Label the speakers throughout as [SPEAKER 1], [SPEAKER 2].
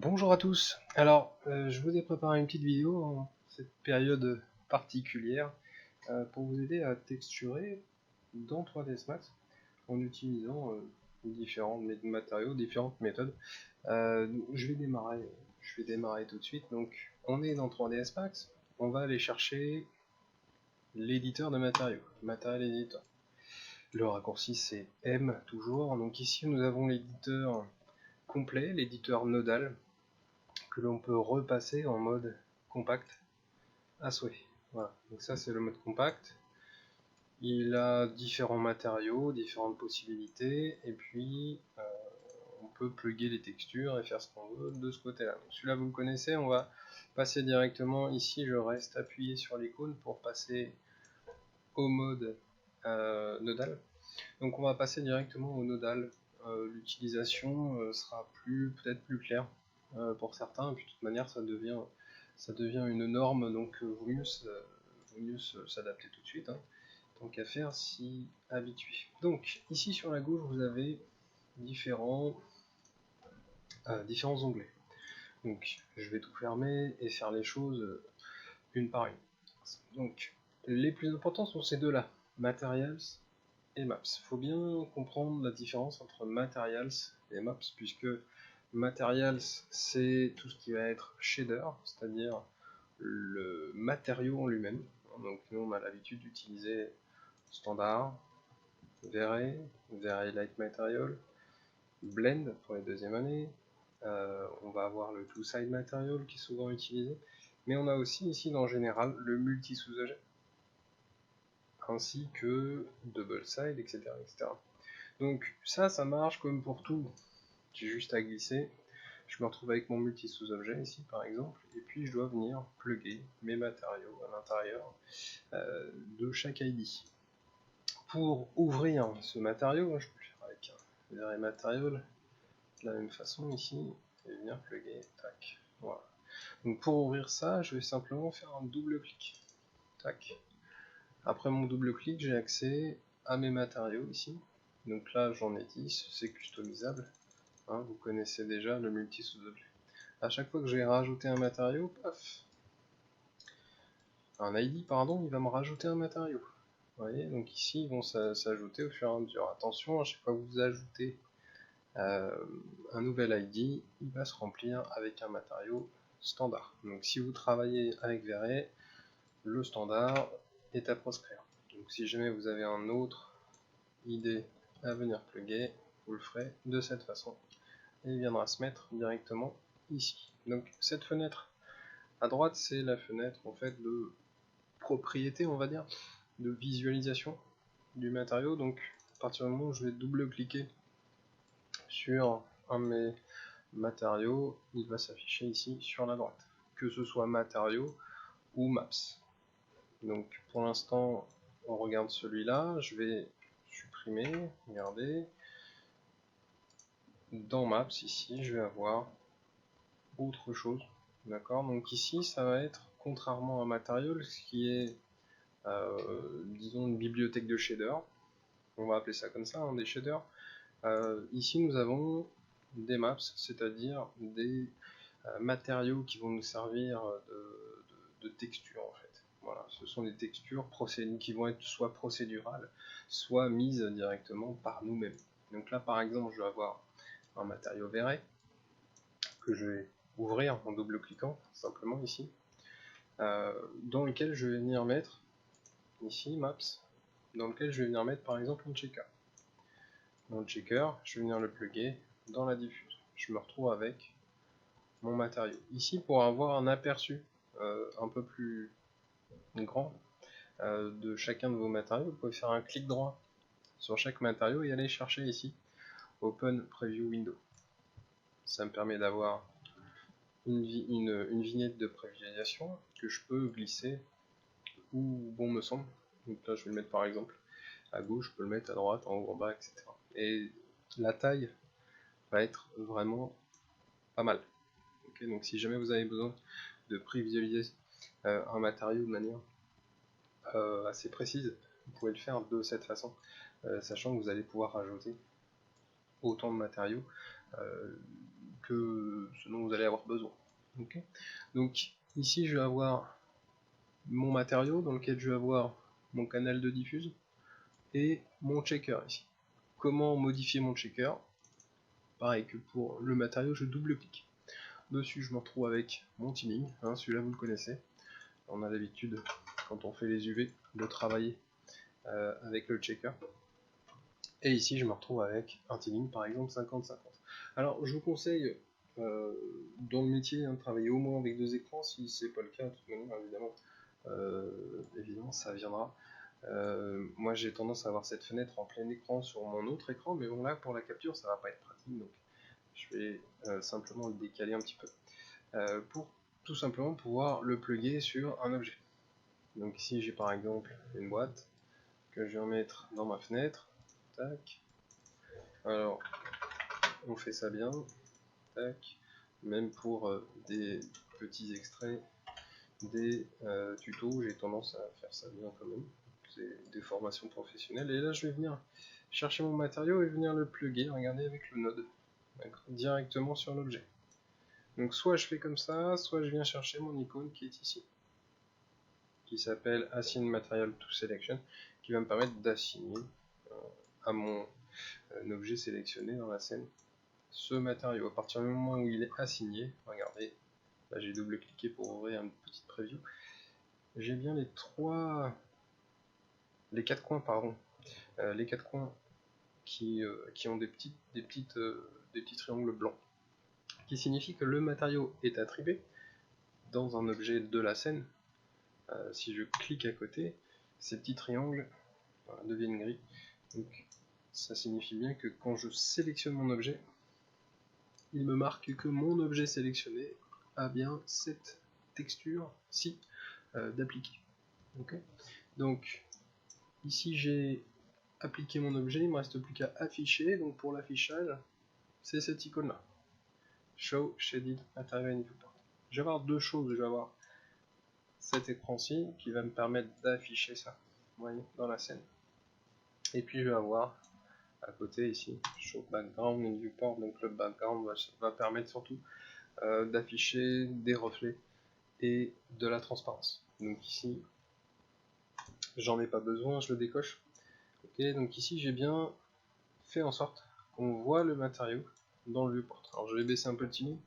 [SPEAKER 1] Bonjour à tous. Alors, je vous ai préparé une petite vidéo en cette période particulière pour vous aider à texturer dans 3ds Max en utilisant différents matériaux, différentes méthodes. Je vais démarrer tout de suite. Donc, on est dans 3ds Max. On va aller chercher l'éditeur de matériaux, Material Editor. Le raccourci c'est M toujours. Donc ici nous avons l'éditeur complet, l'éditeur nodal, que l'on peut repasser en mode compact à souhait. Voilà, donc ça c'est le mode compact. Il a différents matériaux, différentes possibilités, et puis on peut plugger les textures et faire ce qu'on veut de ce côté-là. Celui-là vous le connaissez, on va passer directement ici, je reste appuyé sur l'icône pour passer au mode nodal. Donc on va passer directement au nodal. L'utilisation sera peut-être plus claire pour certains, et puis de toute manière ça devient une norme, donc vaut mieux s'adapter tout de suite, hein, tant qu'à faire, s'y habituer. Donc ici sur la gauche vous avez différents onglets. Donc je vais tout fermer et faire les choses une par une. Donc les plus importants sont ces deux-là, Materials et Maps. Il faut bien comprendre la différence entre Materials et Maps, puisque Materials c'est tout ce qui va être shader, c'est-à-dire le matériau en lui-même. Donc nous on a l'habitude d'utiliser standard, V-Ray, V-Ray Light Material, Blend pour les deuxièmes années, on va avoir le Two-Side Material qui est souvent utilisé, mais on a aussi ici en général le multi-sous-objet, ainsi que double side, etc., etc. Donc ça marche comme pour tout. J'ai juste à glisser. Je me retrouve avec mon multi sous-objet ici par exemple, et puis je dois venir plugger mes matériaux à l'intérieur de chaque ID. Pour ouvrir ce matériau, je peux le faire avec un V-Ray Material de la même façon ici, et venir plugger, tac, voilà. Donc pour ouvrir ça, je vais simplement faire un double clic, tac. Après mon double clic, j'ai accès à mes matériaux ici. Donc là j'en ai 10, c'est customisable. Hein, vous connaissez déjà le multi sous-objet. À chaque fois que je vais rajouter un matériau, paf, un ID, pardon, il va me rajouter un matériau. Vous voyez, donc ici ils vont s'ajouter au fur et à mesure. Attention, à chaque fois que vous ajoutez un nouvel ID, il va se remplir avec un matériau standard. Donc si vous travaillez avec V-Ray, le standard est à proscrire. Donc si jamais vous avez un autre ID à venir plugger, vous le ferez de cette façon. Et il viendra se mettre directement ici. Donc cette fenêtre à droite, c'est la fenêtre en fait de propriété, on va dire, de visualisation du matériau. Donc à partir du moment où je vais double-cliquer sur un de mes matériaux, il va s'afficher ici sur la droite, que ce soit matériaux ou maps. Donc pour l'instant, on regarde celui-là, je vais supprimer, regardez. Dans Maps, ici, je vais avoir autre chose. D'accord, donc ici, ça va être, contrairement à Material, ce qui est, disons, une bibliothèque de shaders. On va appeler ça comme ça, hein, des shaders. Ici, nous avons des maps, c'est-à-dire des matériaux qui vont nous servir de texture, en fait. Voilà, ce sont des textures qui vont être soit procédurales, soit mises directement par nous-mêmes. Donc là, par exemple, je vais avoir un matériau V-Ray que je vais ouvrir en double-cliquant simplement ici, dans lequel je vais venir mettre ici Maps, dans lequel je vais venir mettre par exemple un checker. Dans le checker, je vais venir le plugger dans la diffuse. Je me retrouve avec mon matériau. Ici, pour avoir un aperçu un peu plus grand de chacun de vos matériaux, vous pouvez faire un clic droit sur chaque matériau et aller chercher ici Open Preview Window. Ça me permet d'avoir une vignette de prévisualisation que je peux glisser où bon me semble. Donc là je vais le mettre par exemple à gauche, je peux le mettre à droite, en haut, en bas, etc. Et la taille va être vraiment pas mal. Okay, donc si jamais vous avez besoin de prévisualiser un matériau de manière assez précise, vous pouvez le faire de cette façon, sachant que vous allez pouvoir rajouter autant de matériaux que ce dont vous allez avoir besoin. Okay. Donc ici je vais avoir mon matériau dans lequel je vais avoir mon canal de diffuse et mon checker ici. Comment modifier mon checker? Pareil que pour le matériau, je double-clique. Dessus, je me retrouve avec mon tinning, hein, celui-là vous le connaissez. On a l'habitude, quand on fait les UV, de travailler avec le checker. Et ici, je me retrouve avec un tinning, par exemple 50-50. Alors, je vous conseille, dans le métier, de travailler au moins avec 2 écrans. Si c'est pas le cas, de toute manière, évidemment, ça viendra. Moi j'ai tendance à avoir cette fenêtre en plein écran sur mon autre écran, mais bon là pour la capture ça va pas être pratique, donc je vais simplement le décaler un petit peu pour tout simplement pouvoir le plugger sur un objet. Donc ici j'ai par exemple une boîte que je vais mettre dans ma fenêtre, tac, alors on fait ça bien, tac, même pour des petits extraits, des tutos, j'ai tendance à faire ça bien quand même. C'est des formations professionnelles, et là je vais venir chercher mon matériau et venir le plugger, regardez, avec le node, directement sur l'objet. Donc soit je fais comme ça, soit je viens chercher mon icône qui est ici, qui s'appelle Assign Material to Selection, qui va me permettre d'assigner à mon objet sélectionné dans la scène ce matériau. À partir du moment où il est assigné, regardez, là j'ai double-cliqué pour ouvrir une petite preview, j'ai bien les 4 coins, pardon, les 4 coins qui ont des petits triangles blancs, qui signifie que le matériau est attribué dans un objet de la scène. Si je clique à côté, ces petits triangles deviennent gris. Donc ça signifie bien que quand je sélectionne mon objet, il me marque que mon objet sélectionné a bien cette texture-ci d'appliquer. Okay. Donc ici j'ai appliqué mon objet, il ne me reste plus qu'à afficher. Donc pour l'affichage, c'est cette icône là, Show Shaded Material in Viewport. Je vais avoir 2 choses. Je vais avoir cet écran-ci qui va me permettre d'afficher ça, vous voyez, dans la scène. Et puis je vais avoir à côté ici Show Background in Viewport. Donc le background va permettre surtout d'afficher des reflets et de la transparence. Donc ici j'en ai pas besoin, je le décoche. Ok, donc ici j'ai bien fait en sorte qu'on voit le matériau dans le viewport. Alors je vais baisser un peu le timing,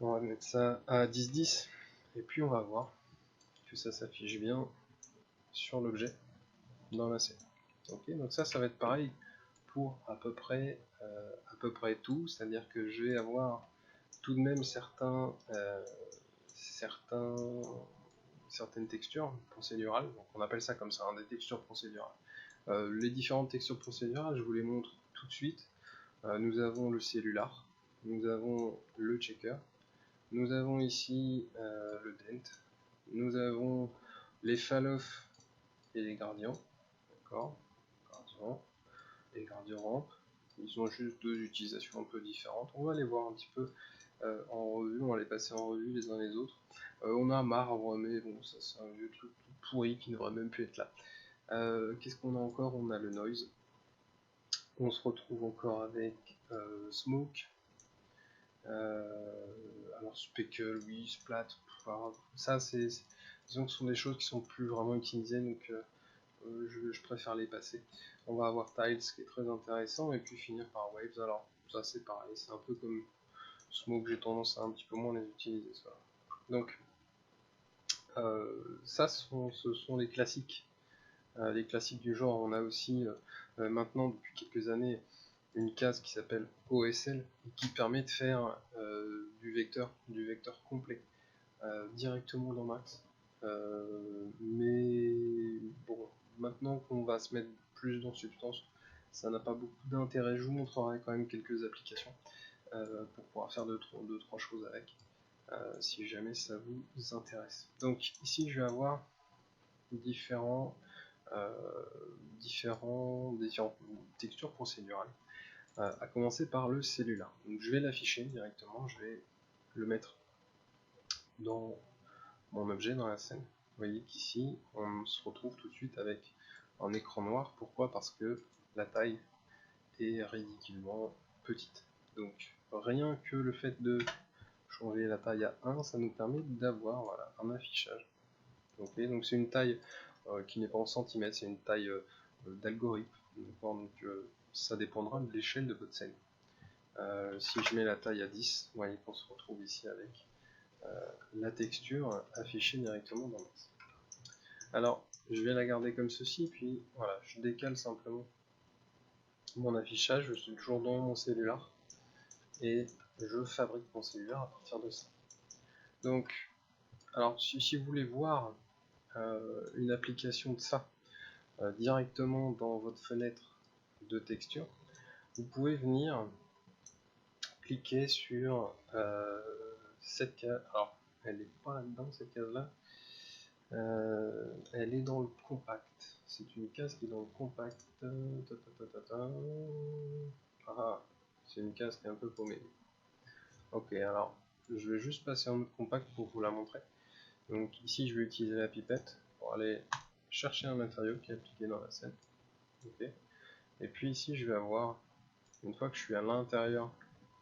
[SPEAKER 1] on va mettre ça à 10-10, et puis on va voir que ça s'affiche bien sur l'objet dans la scène. Ok, donc ça va être pareil pour à peu près tout, c'est-à-dire que je vais avoir tout de même certaines textures procédurales, donc on appelle ça comme ça, hein, des textures procédurales. Les différentes textures procédurales, je vous les montre tout de suite. Nous avons le cellular, nous avons le checker, nous avons ici le dent, nous avons les fall-off et les gradients, d'accord, les gradients rampes, ils ont juste 2 utilisations un peu différentes. On va les voir un petit peu en revue, on va les passer en revue les uns les autres. On a marbre, mais bon, ça c'est un vieux truc tout pourri qui ne devrait même plus être là. Qu'est-ce qu'on a encore? On a le noise. On se retrouve encore avec smoke. Alors speckle, oui, splat. Ça, disons que ce sont des choses qui sont plus vraiment utilisées, donc je préfère les passer. On va avoir tiles, qui est très intéressant, et puis finir par waves. Alors ça c'est pareil, c'est un peu comme smoke, j'ai tendance à un petit peu moins les utiliser. Ça. Donc ça, ce sont les classiques. Les classiques du genre. On a aussi maintenant depuis quelques années une case qui s'appelle OSL qui permet de faire du vecteur complet directement dans Max. Mais bon, maintenant qu'on va se mettre plus dans Substance, ça n'a pas beaucoup d'intérêt. Je vous montrerai quand même quelques applications pour pouvoir faire 2-3 choses avec, si jamais ça vous intéresse. Donc ici je vais avoir différentes textures procédurales, à commencer par le cellular. Donc je vais l'afficher directement, je vais le mettre dans mon objet dans la scène. Vous voyez qu'ici on se retrouve tout de suite avec un écran noir. Pourquoi? Parce que la taille est ridiculement petite. Donc rien que le fait de changer la taille à 1, ça nous permet d'avoir voilà, un affichage. Okay, donc c'est une taille qui n'est pas en centimètres, c'est une taille d'algorithme. Donc ça dépendra de l'échelle de votre scène. Si je mets la taille à 10, vous voyez qu'on se retrouve ici avec la texture affichée directement dans Max. Alors, je vais la garder comme ceci, puis voilà, je décale simplement mon affichage, je suis toujours dans mon cellulaire, et je fabrique mon cellulaire à partir de ça. Donc, alors si vous voulez voir une application de ça directement dans votre fenêtre de texture, vous pouvez venir cliquer sur cette case. Alors, elle n'est pas là-dedans, cette case-là. Elle est dans le compact. C'est une case qui est dans le compact. Ah, c'est une case qui est un peu paumée. Ok, alors je vais juste passer en mode compact pour vous la montrer. Donc ici, je vais utiliser la pipette pour aller chercher un matériau qui est appliqué dans la scène. Ok. Et puis ici, je vais avoir, une fois que je suis à l'intérieur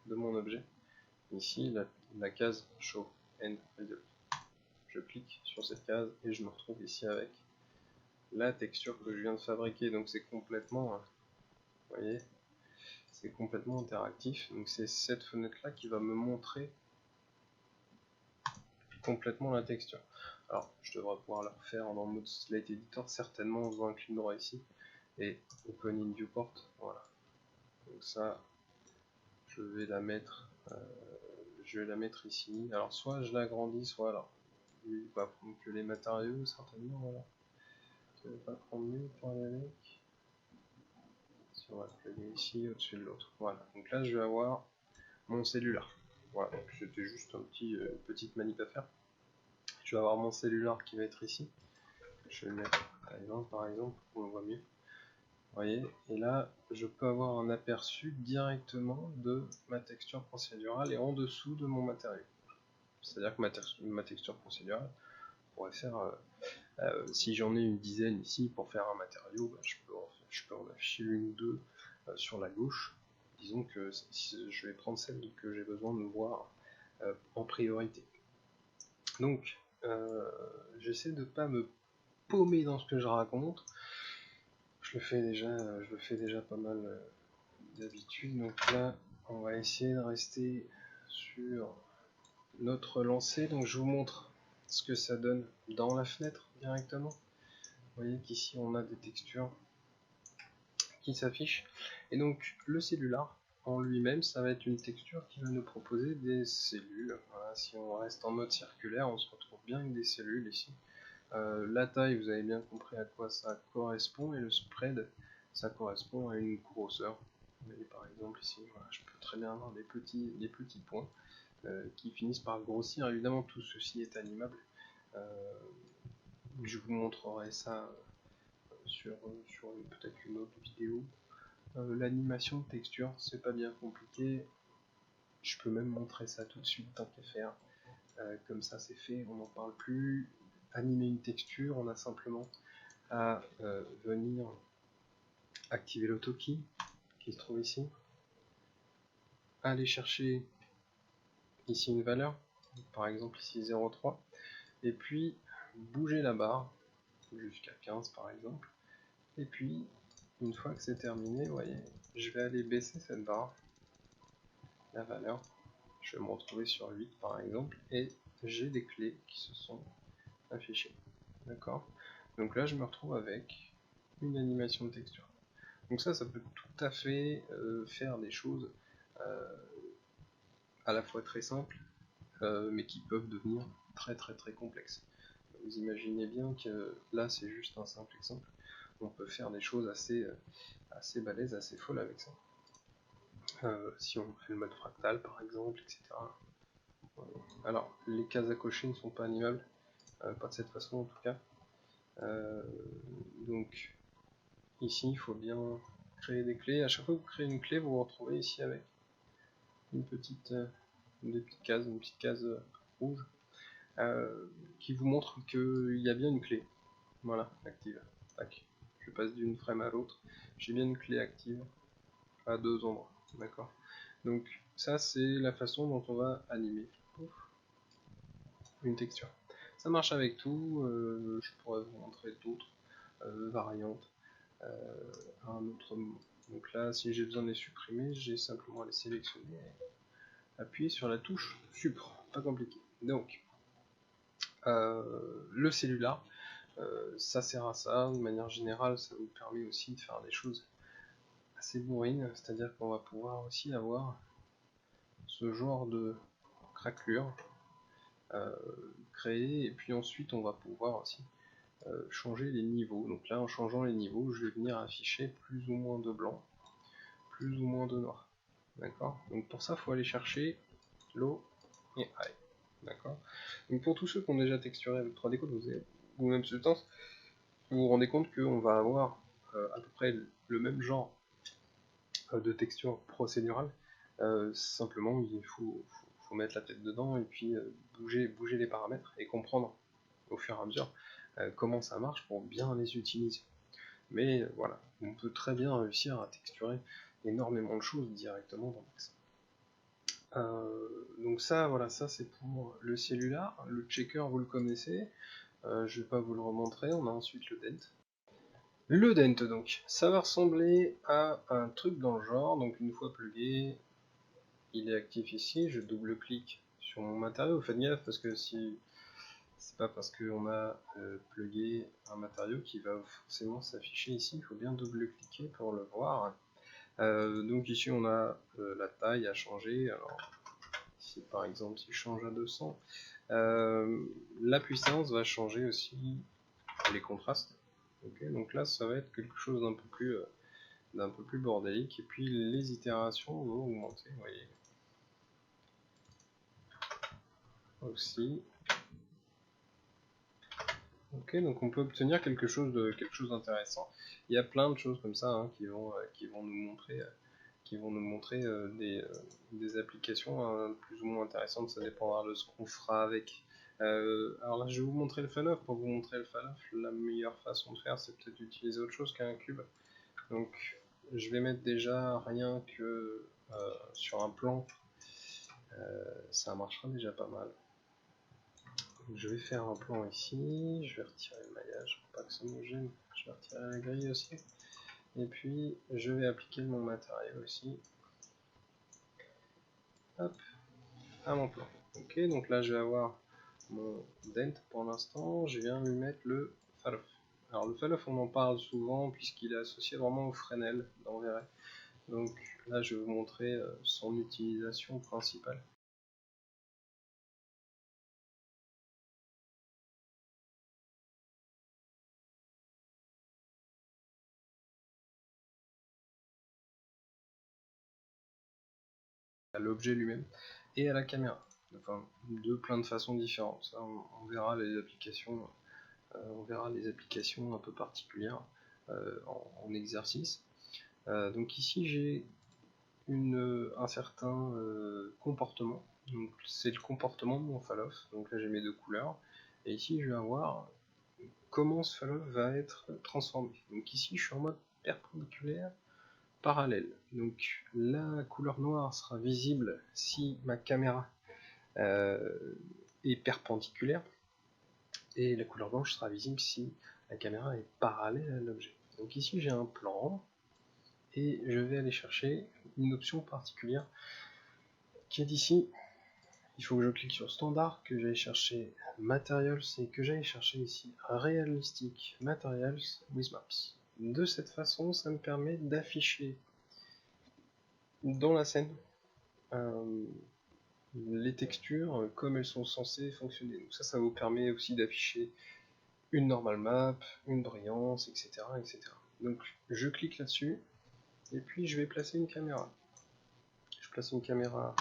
[SPEAKER 1] de mon objet, ici la case Show End Result. Je clique sur cette case et je me retrouve ici avec la texture que je viens de fabriquer. Donc c'est complètement, vous voyez, c'est complètement interactif. Donc c'est cette fenêtre là qui va me montrer complètement la texture. Alors je devrais pouvoir la refaire dans le mode Slate Editor, certainement en faisant un clic droit ici et Open in Viewport. Voilà. Donc ça, je vais la mettre ici. Alors soit je l'agrandis, soit alors il va prendre que les matériaux certainement. Voilà. Ça va pas prendre mieux pour aller avec. Si on va le plugger ici au-dessus de l'autre. Voilà. Donc là je vais avoir mon cellulaire. Voilà. Donc c'était juste un petite manip à faire. Je vais avoir mon cellulaire qui va être ici. Je vais le mettre à 20 par exemple pour qu'on le voit mieux. Vous voyez, et là je peux avoir un aperçu directement de ma texture procédurale et en dessous de mon matériau. C'est-à-dire que ma texture procédurale pourrait faire, si j'en ai une dizaine ici pour faire un matériau, bah, je peux en afficher une ou deux sur la gauche. Disons que je vais prendre celle que j'ai besoin de voir en priorité. Donc j'essaie de ne pas me paumer dans ce que je raconte. Je le fais déjà pas mal d'habitude. Donc là, on va essayer de rester sur notre lancée. Donc je vous montre ce que ça donne dans la fenêtre directement. Vous voyez qu'ici on a des textures qui s'affichent. Et donc le cellulaire en lui-même, ça va être une texture qui va nous proposer des cellules. Voilà, si on reste en mode circulaire, on se retrouve bien avec des cellules ici. La taille, vous avez bien compris à quoi ça correspond, et le spread, ça correspond à une grosseur. Vous voyez par exemple ici, voilà, je peux très bien avoir des petits points qui finissent par grossir. Évidemment, tout ceci est animable. Je vous montrerai ça sur peut-être une autre vidéo. L'animation de texture, c'est pas bien compliqué. Je peux même montrer ça tout de suite tant qu'à faire. Comme ça, c'est fait, on n'en parle plus. Animer une texture, on a simplement à venir activer l'autokey qui se trouve ici, aller chercher ici une valeur, par exemple ici 0,3, et puis bouger la barre jusqu'à 15 par exemple, et puis une fois que c'est terminé, vous voyez, je vais aller baisser cette barre, la valeur, je vais me retrouver sur 8 par exemple, et j'ai des clés qui se sont affichées, d'accord? Donc là je me retrouve avec une animation de texture. Donc ça peut tout à fait faire des choses à la fois très simples, mais qui peuvent devenir très complexes. Vous imaginez bien que là c'est juste un simple exemple, on peut faire des choses assez balèzes, assez folles avec ça. Si on fait le mode fractal par exemple, etc. Alors les cases à cocher ne sont pas animables, pas de cette façon en tout cas. Donc ici il faut bien créer des clés. À chaque fois que vous créez une clé, vous vous retrouvez ici avec une petite case rouge qui vous montre qu'il y a bien une clé. Voilà, active. Tac. Je passe d'une frame à l'autre. J'ai bien une clé active à 2 endroits, d'accord. Donc ça c'est la façon dont on va animer une texture. Ça marche avec tout, je pourrais vous montrer d'autres variantes à un autre moment. Donc là, si j'ai besoin de les supprimer, j'ai simplement à les sélectionner et appuyer sur la touche Supr, pas compliqué. Donc, le cellular, ça sert à ça, de manière générale, ça vous permet aussi de faire des choses assez bourrines, c'est-à-dire qu'on va pouvoir aussi avoir ce genre de craquelure créée, et puis ensuite on va pouvoir aussi changer les niveaux. Donc là, en changeant les niveaux, je vais venir afficher plus ou moins de blanc, plus ou moins de noir. D'accord. Donc pour ça, il faut aller chercher low et high. D'accord. Donc pour tous ceux qui ont déjà texturé avec 3D Code, ou même Substance, vous vous rendez compte qu'on va avoir à peu près le même genre de texture procédurale. Simplement, il faut mettre la tête dedans et puis bouger les paramètres et comprendre au fur et à mesure comment ça marche pour bien les utiliser. Mais voilà, on peut très bien réussir à texturer énormément de choses directement dans Max. Donc ça, voilà, ça c'est pour le cellular. Le checker, vous le connaissez. Je vais pas vous le remontrer. On a ensuite le dent. Le dent, donc, ça va ressembler à un truc dans le genre. Donc une fois plugué, il est actif ici. Je double-clique sur mon matériau. Faites gaffe parce que si c'est pas parce qu'on a plugué un matériau qui va forcément s'afficher ici. Il faut bien double-cliquer pour le voir. Donc ici on a la taille à changer. Alors ici par exemple si je change à 200, la puissance va changer aussi les contrastes. Okay, donc là ça va être quelque chose d'un peu plus bordélique, et puis les itérations vont augmenter, vous voyez. Aussi. Ok, donc on peut obtenir quelque chose d'intéressant. Il y a plein de choses comme ça hein, qui vont nous montrer des applications plus ou moins intéressantes. Ça dépendra de ce qu'on fera avec. Alors là, je vais vous montrer le fall-off. Pour vous montrer le fall-off, la meilleure façon de faire, c'est peut-être d'utiliser autre chose qu'un cube. Donc, je vais mettre déjà rien que sur un plan. Ça marchera déjà pas mal. Donc, je vais faire un plan ici. Je vais retirer le maillage pour pas que ça me gêne. Je vais retirer la grille aussi. Et puis, je vais appliquer mon matériau aussi. Hop, à mon plan. Ok, donc là je vais avoir mon dent pour l'instant, je viens lui mettre le fall-off. Alors le fall-off on en parle souvent puisqu'il est associé vraiment au Fresnel dans V-Ray. Donc là je vais vous montrer son utilisation principale. À l'objet lui-même et à la caméra. Enfin, de plein de façons différentes. Ça, on verra les applications. On verra les applications un peu particulières en exercice. Donc ici j'ai un certain comportement. Donc c'est le comportement de mon fall-off. Donc là j'ai mes deux couleurs. Et ici je vais avoir comment ce fall-off va être transformé. Donc ici je suis en mode perpendiculaire parallèle. Donc la couleur noire sera visible si ma caméra est perpendiculaire. Et la couleur blanche sera visible si la caméra est parallèle à l'objet. Donc ici j'ai un plan. Et je vais aller chercher une option particulière qui est ici. Il faut que je clique sur standard, que j'aille chercher materials et que j'aille chercher ici realistic materials with maps. De cette façon, ça me permet d'afficher dans la scène les textures comme elles sont censées fonctionner. Donc ça vous permet aussi d'afficher une normal map, une brillance, etc., etc. Donc je clique là-dessus et puis je vais placer une caméra. Je place une caméra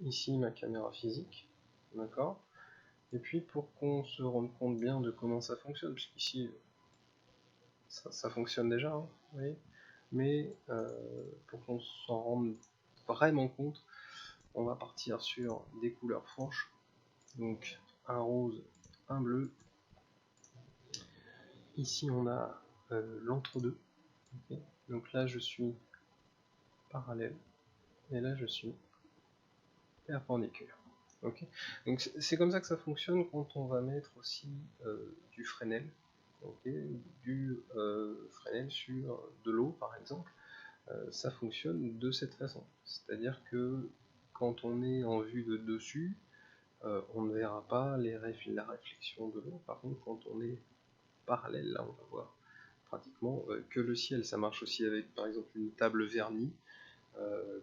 [SPEAKER 1] ici, ma caméra physique, d'accord. Et puis pour qu'on se rende compte bien de comment ça fonctionne, puisqu'ici ça fonctionne déjà, hein, vous voyez, mais pour qu'on s'en rende vraiment compte, on va partir sur des couleurs franches, donc un rose, un bleu. Ici on a l'entre-deux, okay. Donc là je suis parallèle, et là je suis perpendiculaire. Ok, donc c'est comme ça que ça fonctionne quand on va mettre aussi du Fresnel, du Fresnel sur de l'eau par exemple. Ça fonctionne de cette façon, c'est-à-dire que quand on est en vue de dessus, on ne verra pas la réflexion de l'eau. Par contre, quand on est parallèle, là on va voir pratiquement que le ciel. Ça marche aussi avec par exemple une table vernie.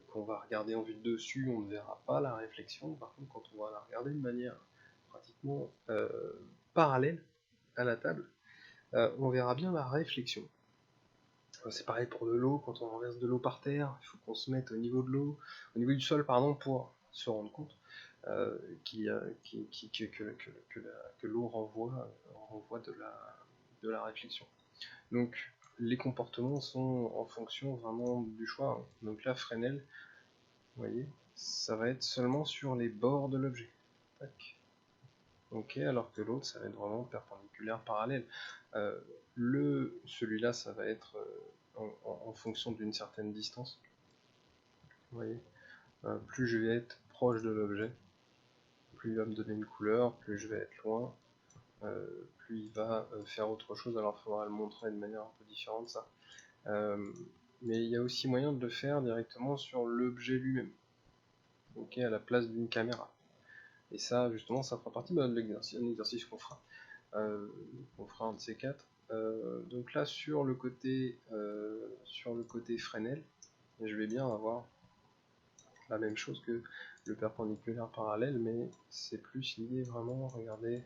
[SPEAKER 1] Qu'on va regarder en vue de dessus, on ne verra pas la réflexion. Par contre, quand on va la regarder de manière pratiquement parallèle à la table, on verra bien la réflexion. C'est pareil pour de l'eau, quand on renverse de l'eau par terre, il faut qu'on se mette au niveau de l'eau, au niveau du sol, pardon, pour se rendre compte que l'eau renvoie de la réflexion. Donc les comportements sont en fonction vraiment du choix. Donc là, Fresnel, vous voyez, ça va être seulement sur les bords de l'objet. Ok, alors que l'autre, ça va être vraiment perpendiculaire, parallèle. Celui-là, ça va être en fonction d'une certaine distance. Vous voyez, plus je vais être proche de l'objet, plus il va me donner une couleur, plus je vais être loin, plus il va faire autre chose. Alors il faudra le montrer de manière un peu différente, ça. Mais il y a aussi moyen de le faire directement sur l'objet lui-même, ok, à la place d'une caméra. Et ça, justement, ça fera partie de l'exercice qu'on fera. On fera un de ces quatre. Donc là, sur le côté Fresnel, je vais bien avoir la même chose que le perpendiculaire parallèle, mais c'est plus lié vraiment, regardez,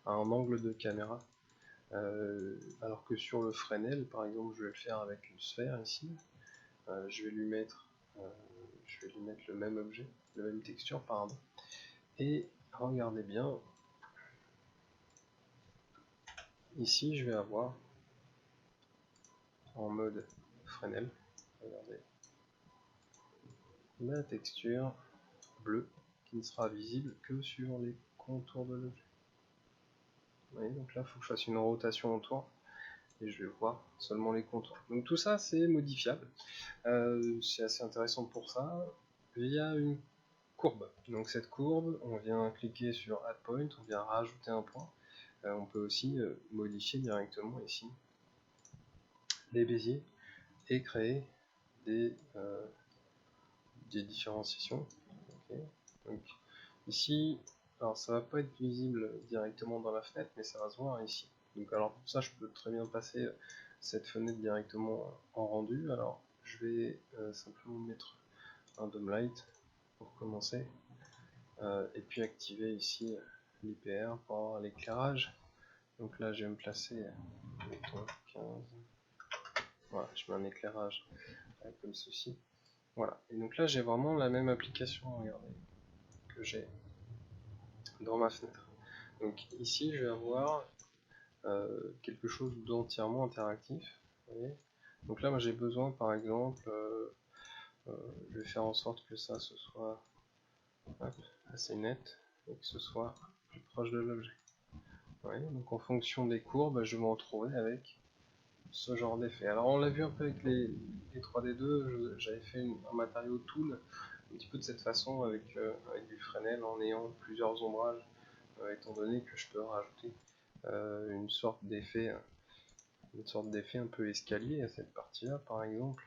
[SPEAKER 1] à un angle de caméra. Alors que sur le Fresnel, par exemple, je vais le faire avec une sphère ici. Je vais lui mettre le même objet, la même texture, pardon. Et regardez bien, ici je vais avoir en mode Fresnel, regardez, la texture bleue qui ne sera visible que sur les contours de l'objet. Vous voyez, donc là il faut que je fasse une rotation autour et je vais voir seulement les contours. Donc tout ça c'est modifiable, c'est assez intéressant pour ça, via une courbe. Donc cette courbe, on vient cliquer sur Add Point, on vient rajouter un point. On peut aussi modifier directement ici les béziers et créer des différenciations. Okay. Donc ici, alors ça va pas être visible directement dans la fenêtre, mais ça va se voir ici. Donc alors pour ça, je peux très bien passer cette fenêtre directement en rendu. Alors je vais simplement mettre un dome light pour commencer, et puis activer ici l'IPR pour avoir l'éclairage. Donc là, je vais me placer, mettons 15. Voilà, je mets un éclairage comme ceci. Voilà, et donc là j'ai vraiment la même application, regardez, que j'ai dans ma fenêtre. Donc ici je vais avoir quelque chose d'entièrement interactif. Vous voyez, donc là moi j'ai besoin par exemple, je vais faire en sorte que ça ce soit assez net et que ce soit plus proche de l'objet. Donc en fonction des courbes, je vais me retrouver avec ce genre d'effet. Alors on l'a vu un peu avec les 3D2, j'avais fait un matériau tool un petit peu de cette façon avec du Fresnel en ayant plusieurs ombrages, étant donné que je peux rajouter une sorte d'effet un peu escalier à cette partie-là, par exemple,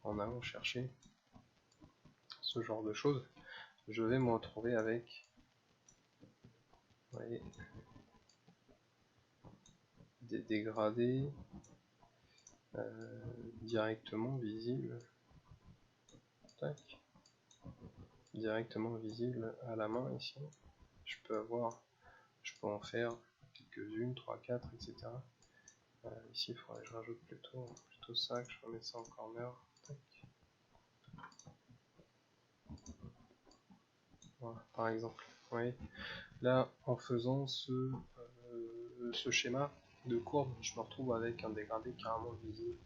[SPEAKER 1] en allant chercher ce genre de choses. Je vais me retrouver avec, vous voyez, des dégradés directement visibles. Tac. Directement visible à la main ici. Je peux en faire quelques-unes, 3, 4, etc. Ici il faudrait que je rajoute plutôt ça, que je remette ça en corner. Tac. Voilà, par exemple. Vous voyez, là en faisant ce schéma de courbe, je me retrouve avec un dégradé carrément visible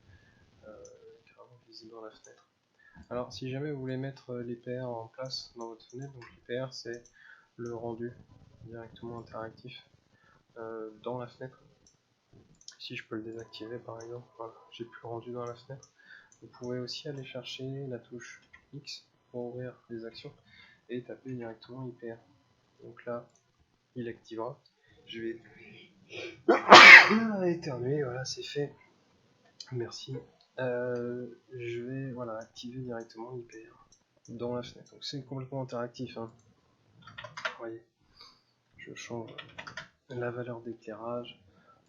[SPEAKER 1] dans la fenêtre. Alors si jamais vous voulez mettre l'IPR en place dans votre fenêtre, donc l'IPR c'est le rendu directement interactif dans la fenêtre. Si je peux le désactiver par exemple, voilà, j'ai plus le rendu dans la fenêtre. Vous pouvez aussi aller chercher la touche X pour ouvrir les actions et taper directement IPR. Donc là, il activera. Je vais éternuer, voilà, c'est fait. Merci. Je vais activer directement l'IPR dans la fenêtre. Donc c'est complètement interactif. Hein. Vous voyez, je change la valeur d'éclairage.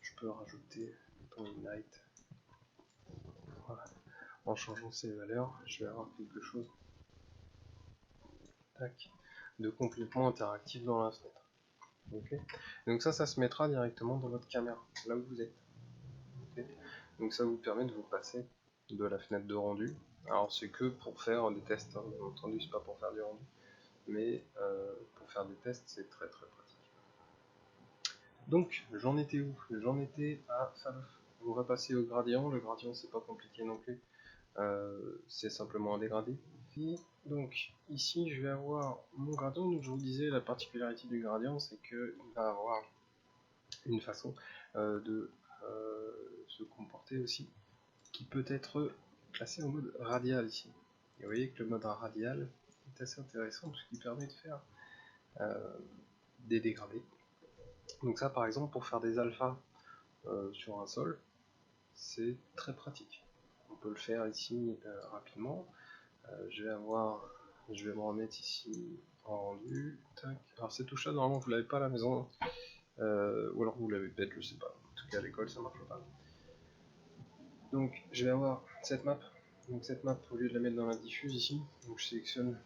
[SPEAKER 1] Je peux rajouter ton light. Voilà. En changeant ces valeurs, je vais avoir quelque chose de complètement interactif dans la fenêtre. Okay. Donc ça se mettra directement dans votre caméra, là où vous êtes. Okay. Donc ça vous permet de vous passer de la fenêtre de rendu. Alors c'est que pour faire des tests, hein. Bien entendu c'est pas pour faire du rendu, mais pour faire des tests c'est très très pratique. Donc j'en étais où? J'en étais à Fall Off. On va passer au gradient. Le gradient c'est pas compliqué non plus, c'est simplement un dégradé. Donc ici je vais avoir mon gradient. Donc je vous disais, la particularité du gradient c'est qu'il va avoir une façon de se comporter aussi qui peut être classé en mode radial ici. Et vous voyez que le mode radial est assez intéressant parce qu'il permet de faire des dégradés. Donc ça par exemple pour faire des alphas sur un sol, c'est très pratique. On peut le faire ici rapidement. Je vais me remettre ici en rendu. Tac. Alors cette touche là normalement vous l'avez pas à la maison, ou alors vous l'avez peut-être, je sais pas. En tout cas à l'école ça marche pas. Donc je vais avoir cette map. Donc cette map, au lieu de la mettre dans la diffuse ici, donc je sélectionne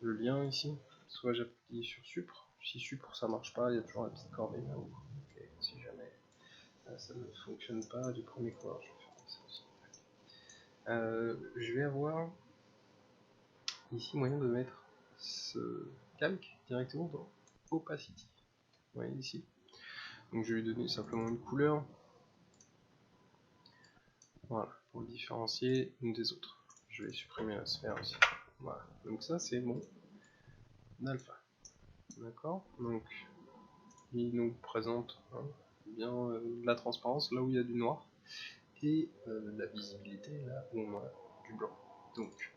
[SPEAKER 1] le lien ici, soit j'appuie sur Supr. Si Supr ça marche pas, il y a toujours la petite corbeille là-haut. Okay, si jamais ça ne fonctionne pas du premier coup, je vais faire ça aussi. Je vais avoir ici moyen de mettre ce calque directement dans Opacity. Vous voyez ici. Donc je vais lui donner simplement une couleur. Voilà, pour le différencier des autres. Je vais supprimer la sphère aussi. Voilà, donc ça c'est mon alpha. D'accord. Donc il nous présente bien de la transparence là où il y a du noir et de la visibilité là où on a du blanc. Donc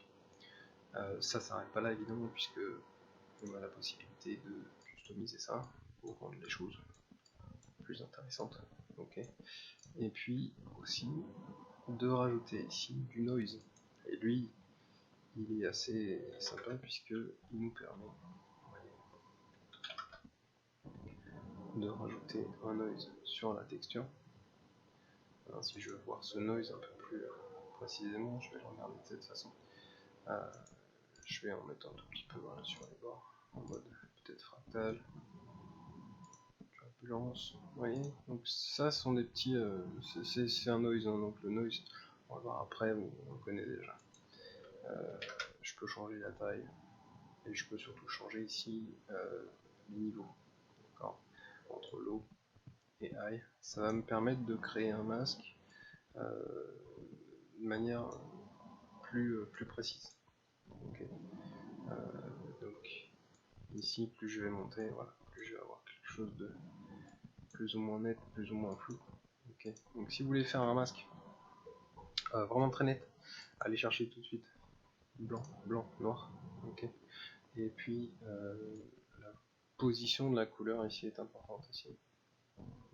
[SPEAKER 1] ça s'arrête pas là évidemment puisque on a la possibilité de customiser ça pour rendre les choses plus intéressantes. Ok. Et puis aussi de rajouter ici du noise. Et lui, il est assez sympa puisque il nous permet de rajouter un noise sur la texture. Alors, si je veux voir ce noise un peu plus précisément, je vais le regarder de cette façon. Je vais en mettre un tout petit peu sur les bords, en mode peut-être fractal, turbulence, vous voyez. Donc ça sont des petits, c'est un noise, hein, donc le noise, on va voir après, on le connaît déjà. Je peux changer la taille et je peux surtout changer ici les niveaux, d'accord, entre low et high. Ça va me permettre de créer un masque de manière plus précise. Okay. Donc ici, plus je vais monter, voilà, plus je vais avoir quelque chose de plus ou moins net, plus ou moins flou. Okay. Donc si vous voulez faire un masque vraiment très net, allez chercher tout de suite blanc, blanc, noir. Okay. Et puis la position de la couleur ici est importante aussi.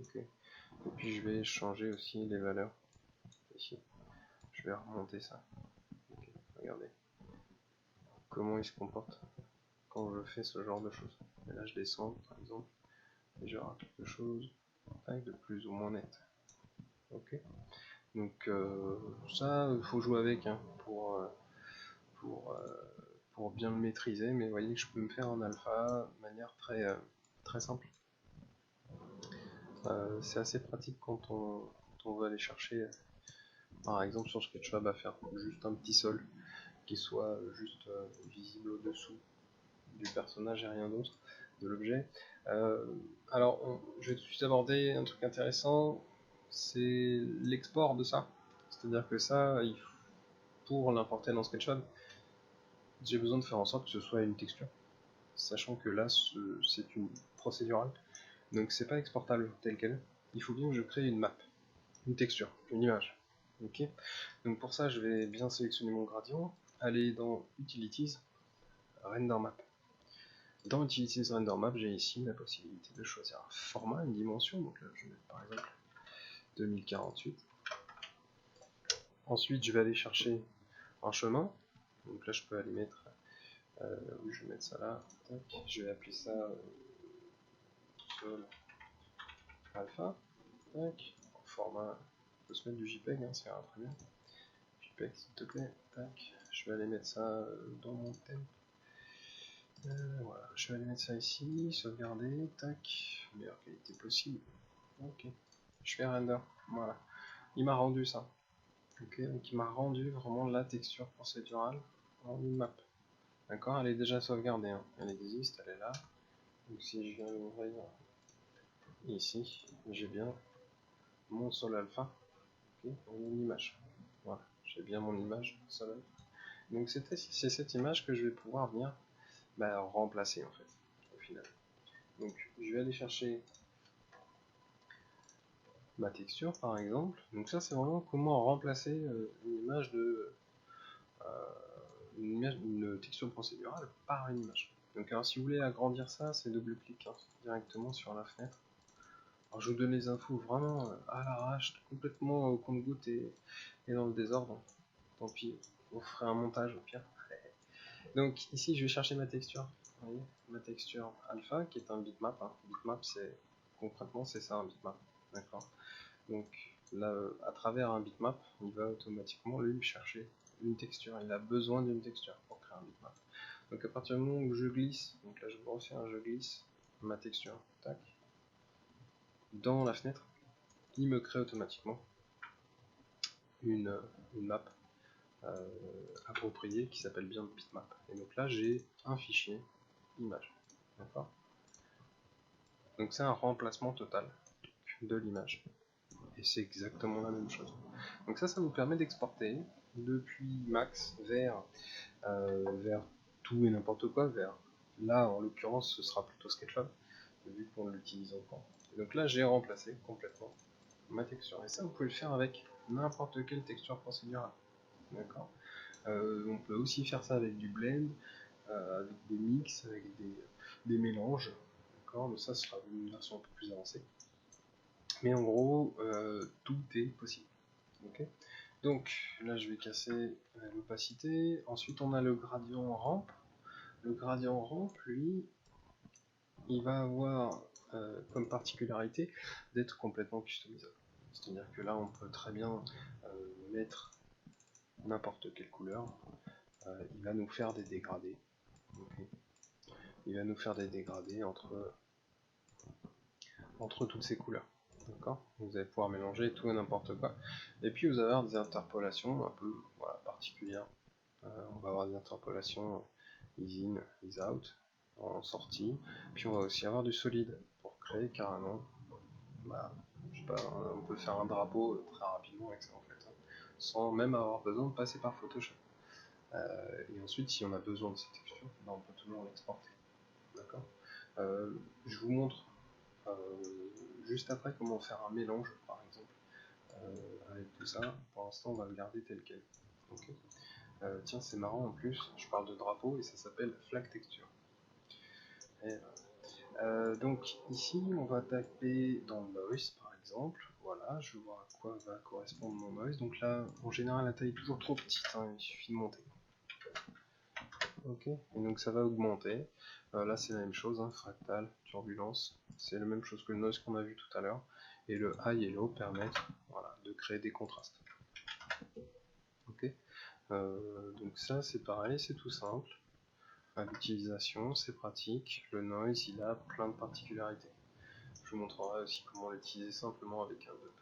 [SPEAKER 1] Okay. Et puis je vais changer aussi les valeurs ici. Je vais remonter ça. Okay. Regardez comment il se comporte quand je fais ce genre de choses. Et là je descends par exemple et j'aurai quelque chose de plus ou moins net. Ok. Donc ça, il faut jouer avec hein, pour bien le maîtriser, mais vous voyez que je peux me faire un alpha de manière très simple. C'est assez pratique quand on veut aller chercher, par exemple sur SketchUp, à faire juste un petit sol qui soit juste visible au-dessous du personnage et rien d'autre, de l'objet. Alors, je vais tout de suite aborder un truc intéressant, c'est l'export de ça. C'est-à-dire que ça, pour l'importer dans SketchUp, j'ai besoin de faire en sorte que ce soit une texture, sachant que là, c'est une procédurale, donc c'est pas exportable tel quel. Il faut bien que je crée une map, une texture, une image. Ok, donc pour ça je vais bien sélectionner mon gradient, aller dans Utilities, Render Map. Dans Utilities Render Map, j'ai ici la possibilité de choisir un format, une dimension, donc là je vais mettre par exemple 2048. Ensuite je vais aller chercher un chemin, donc là je peux aller mettre, je vais mettre ça là, tac. Je vais appeler ça Sol Alpha, tac. En format, on peut se mettre du JPEG, hein, ça ira très bien. JPEG s'il te plaît, tac. Je vais aller mettre ça dans mon thème. Voilà, je vais aller mettre ça ici, sauvegarder, tac, meilleure qualité possible. Ok, je fais render, voilà. Il m'a rendu ça. Ok, donc il m'a rendu vraiment la texture procédurale en une map. D'accord, elle est déjà sauvegardée, hein. Elle existe, elle est là. Donc si je viens l'ouvrir ici, j'ai bien mon sol alpha. Ok, une image. Voilà, j'ai bien mon image sol alpha. Donc c'est cette image que je vais pouvoir venir remplacer en fait, au final. Donc je vais aller chercher ma texture par exemple. Donc ça c'est vraiment comment remplacer une image de une texture procédurale par une image. Donc alors si vous voulez agrandir ça, c'est double-clic hein, directement sur la fenêtre. Alors je vous donne les infos vraiment à l'arrache, complètement au compte-goutte et dans le désordre. Tant pis, on ferait un montage au pire. Donc ici je vais chercher ma texture. Vous voyez, ma texture alpha qui est un bitmap. Hein. Bitmap c'est concrètement c'est ça un bitmap. D'accord. Donc là à travers un bitmap, il va automatiquement lui chercher une texture. Il a besoin d'une texture pour créer un bitmap. Donc à partir du moment où je glisse, donc là je vais refaire je glisse ma texture, tac, dans la fenêtre, il me crée automatiquement une map appropriée qui s'appelle bien bitmap. Et donc là j'ai un fichier image. D'accord. Donc c'est un remplacement total de l'image. Et c'est exactement la même chose. Donc ça nous permet d'exporter depuis Max vers tout et n'importe quoi, vers là en l'occurrence ce sera plutôt SketchUp, vu qu'on l'utilise encore. Et donc là j'ai remplacé complètement ma texture. Et ça vous pouvez le faire avec n'importe quelle texture procédurale. D'accord. On peut aussi faire ça avec du blend, avec des mix, avec des mélanges. D'accord, mais ça sera une version un peu plus avancée. Mais en gros, tout est possible. Okay. Donc là je vais casser l'opacité. Ensuite on a le gradient ramp. Le gradient ramp, lui, il va avoir comme particularité d'être complètement customisable. C'est-à-dire que là on peut très bien mettre n'importe quelle couleur. Il va nous faire des dégradés. Okay. Il va nous faire des dégradés entre toutes ces couleurs. D'accord. Vous allez pouvoir mélanger tout et n'importe quoi. Et puis vous allez avoir des interpolations un peu particulières. On va avoir des interpolations ease in, ease out en sortie. Puis on va aussi avoir du solide pour créer carrément. Je sais pas, on peut faire un drapeau très rapidement avec ça en fait, hein, sans même avoir besoin de passer par Photoshop. Et ensuite, si on a besoin de ces textures, on peut toujours l'exporter. D'accord. Je vous montre juste après comment faire un mélange, par exemple, avec tout ça. Pour l'instant, on va le garder tel quel. Okay. Tiens, c'est marrant en plus, je parle de drapeau et ça s'appelle flag texture. Et, donc ici, on va taper dans noise, par exemple. Voilà, je vois à quoi va correspondre mon noise. Donc là, en général, la taille est toujours trop petite, hein, il suffit de monter. Ok, et donc ça va augmenter. Là, c'est la même chose, hein, fractal, turbulence. C'est la même chose que le noise qu'on a vu tout à l'heure. Et le high et low permettent de créer des contrastes. Ok, donc ça, c'est pareil, c'est tout simple. L'utilisation, c'est pratique. Le noise, il a plein de particularités. Je vous montrerai aussi comment l'utiliser simplement avec un dub.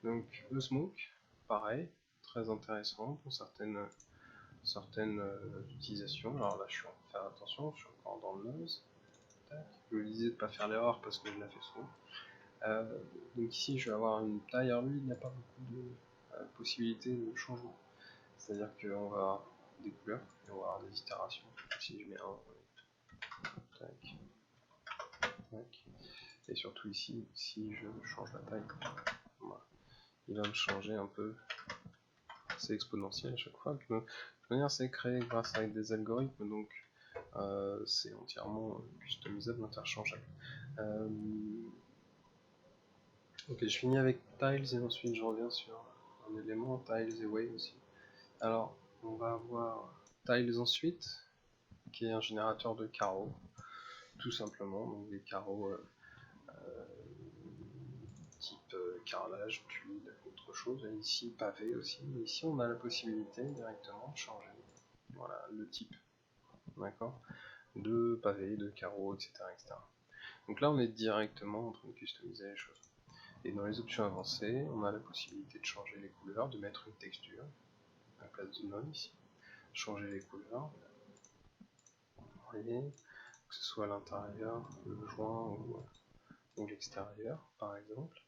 [SPEAKER 1] Donc le smoke, pareil, très intéressant pour certaines utilisations. Alors là, je suis en train de faire attention, je suis encore dans le noise. Tac. Je vous disais de ne pas faire l'erreur parce que je l'ai fait souvent. Donc ici, je vais avoir une taille. Alors lui, il n'y a pas beaucoup de possibilités de changement. C'est-à-dire qu'on va avoir des couleurs et on va avoir des itérations. Si je mets un, tac, tac. Et surtout ici, si je change la taille, voilà, il va me changer un peu c'est exponentiel à chaque fois. De toute manière, c'est créé grâce à des algorithmes, donc c'est entièrement customisable, interchangeable. Ok, je finis avec tiles et ensuite je reviens sur un élément, tiles et wave aussi. Alors, on va avoir tiles ensuite, qui est un générateur de carreaux, tout simplement, donc des carreaux type carrelage, tuile, autre chose, et ici pavé aussi. Et ici on a la possibilité directement de changer, voilà, le type, d'accord, de pavé, de carreaux, etc., etc. Donc là on est directement en train de customiser les choses. Et dans les options avancées, on a la possibilité de changer les couleurs, de mettre une texture à la place du none ici, changer les couleurs, vous voyez, que ce soit à l'intérieur, le joint ou l'extérieur par exemple.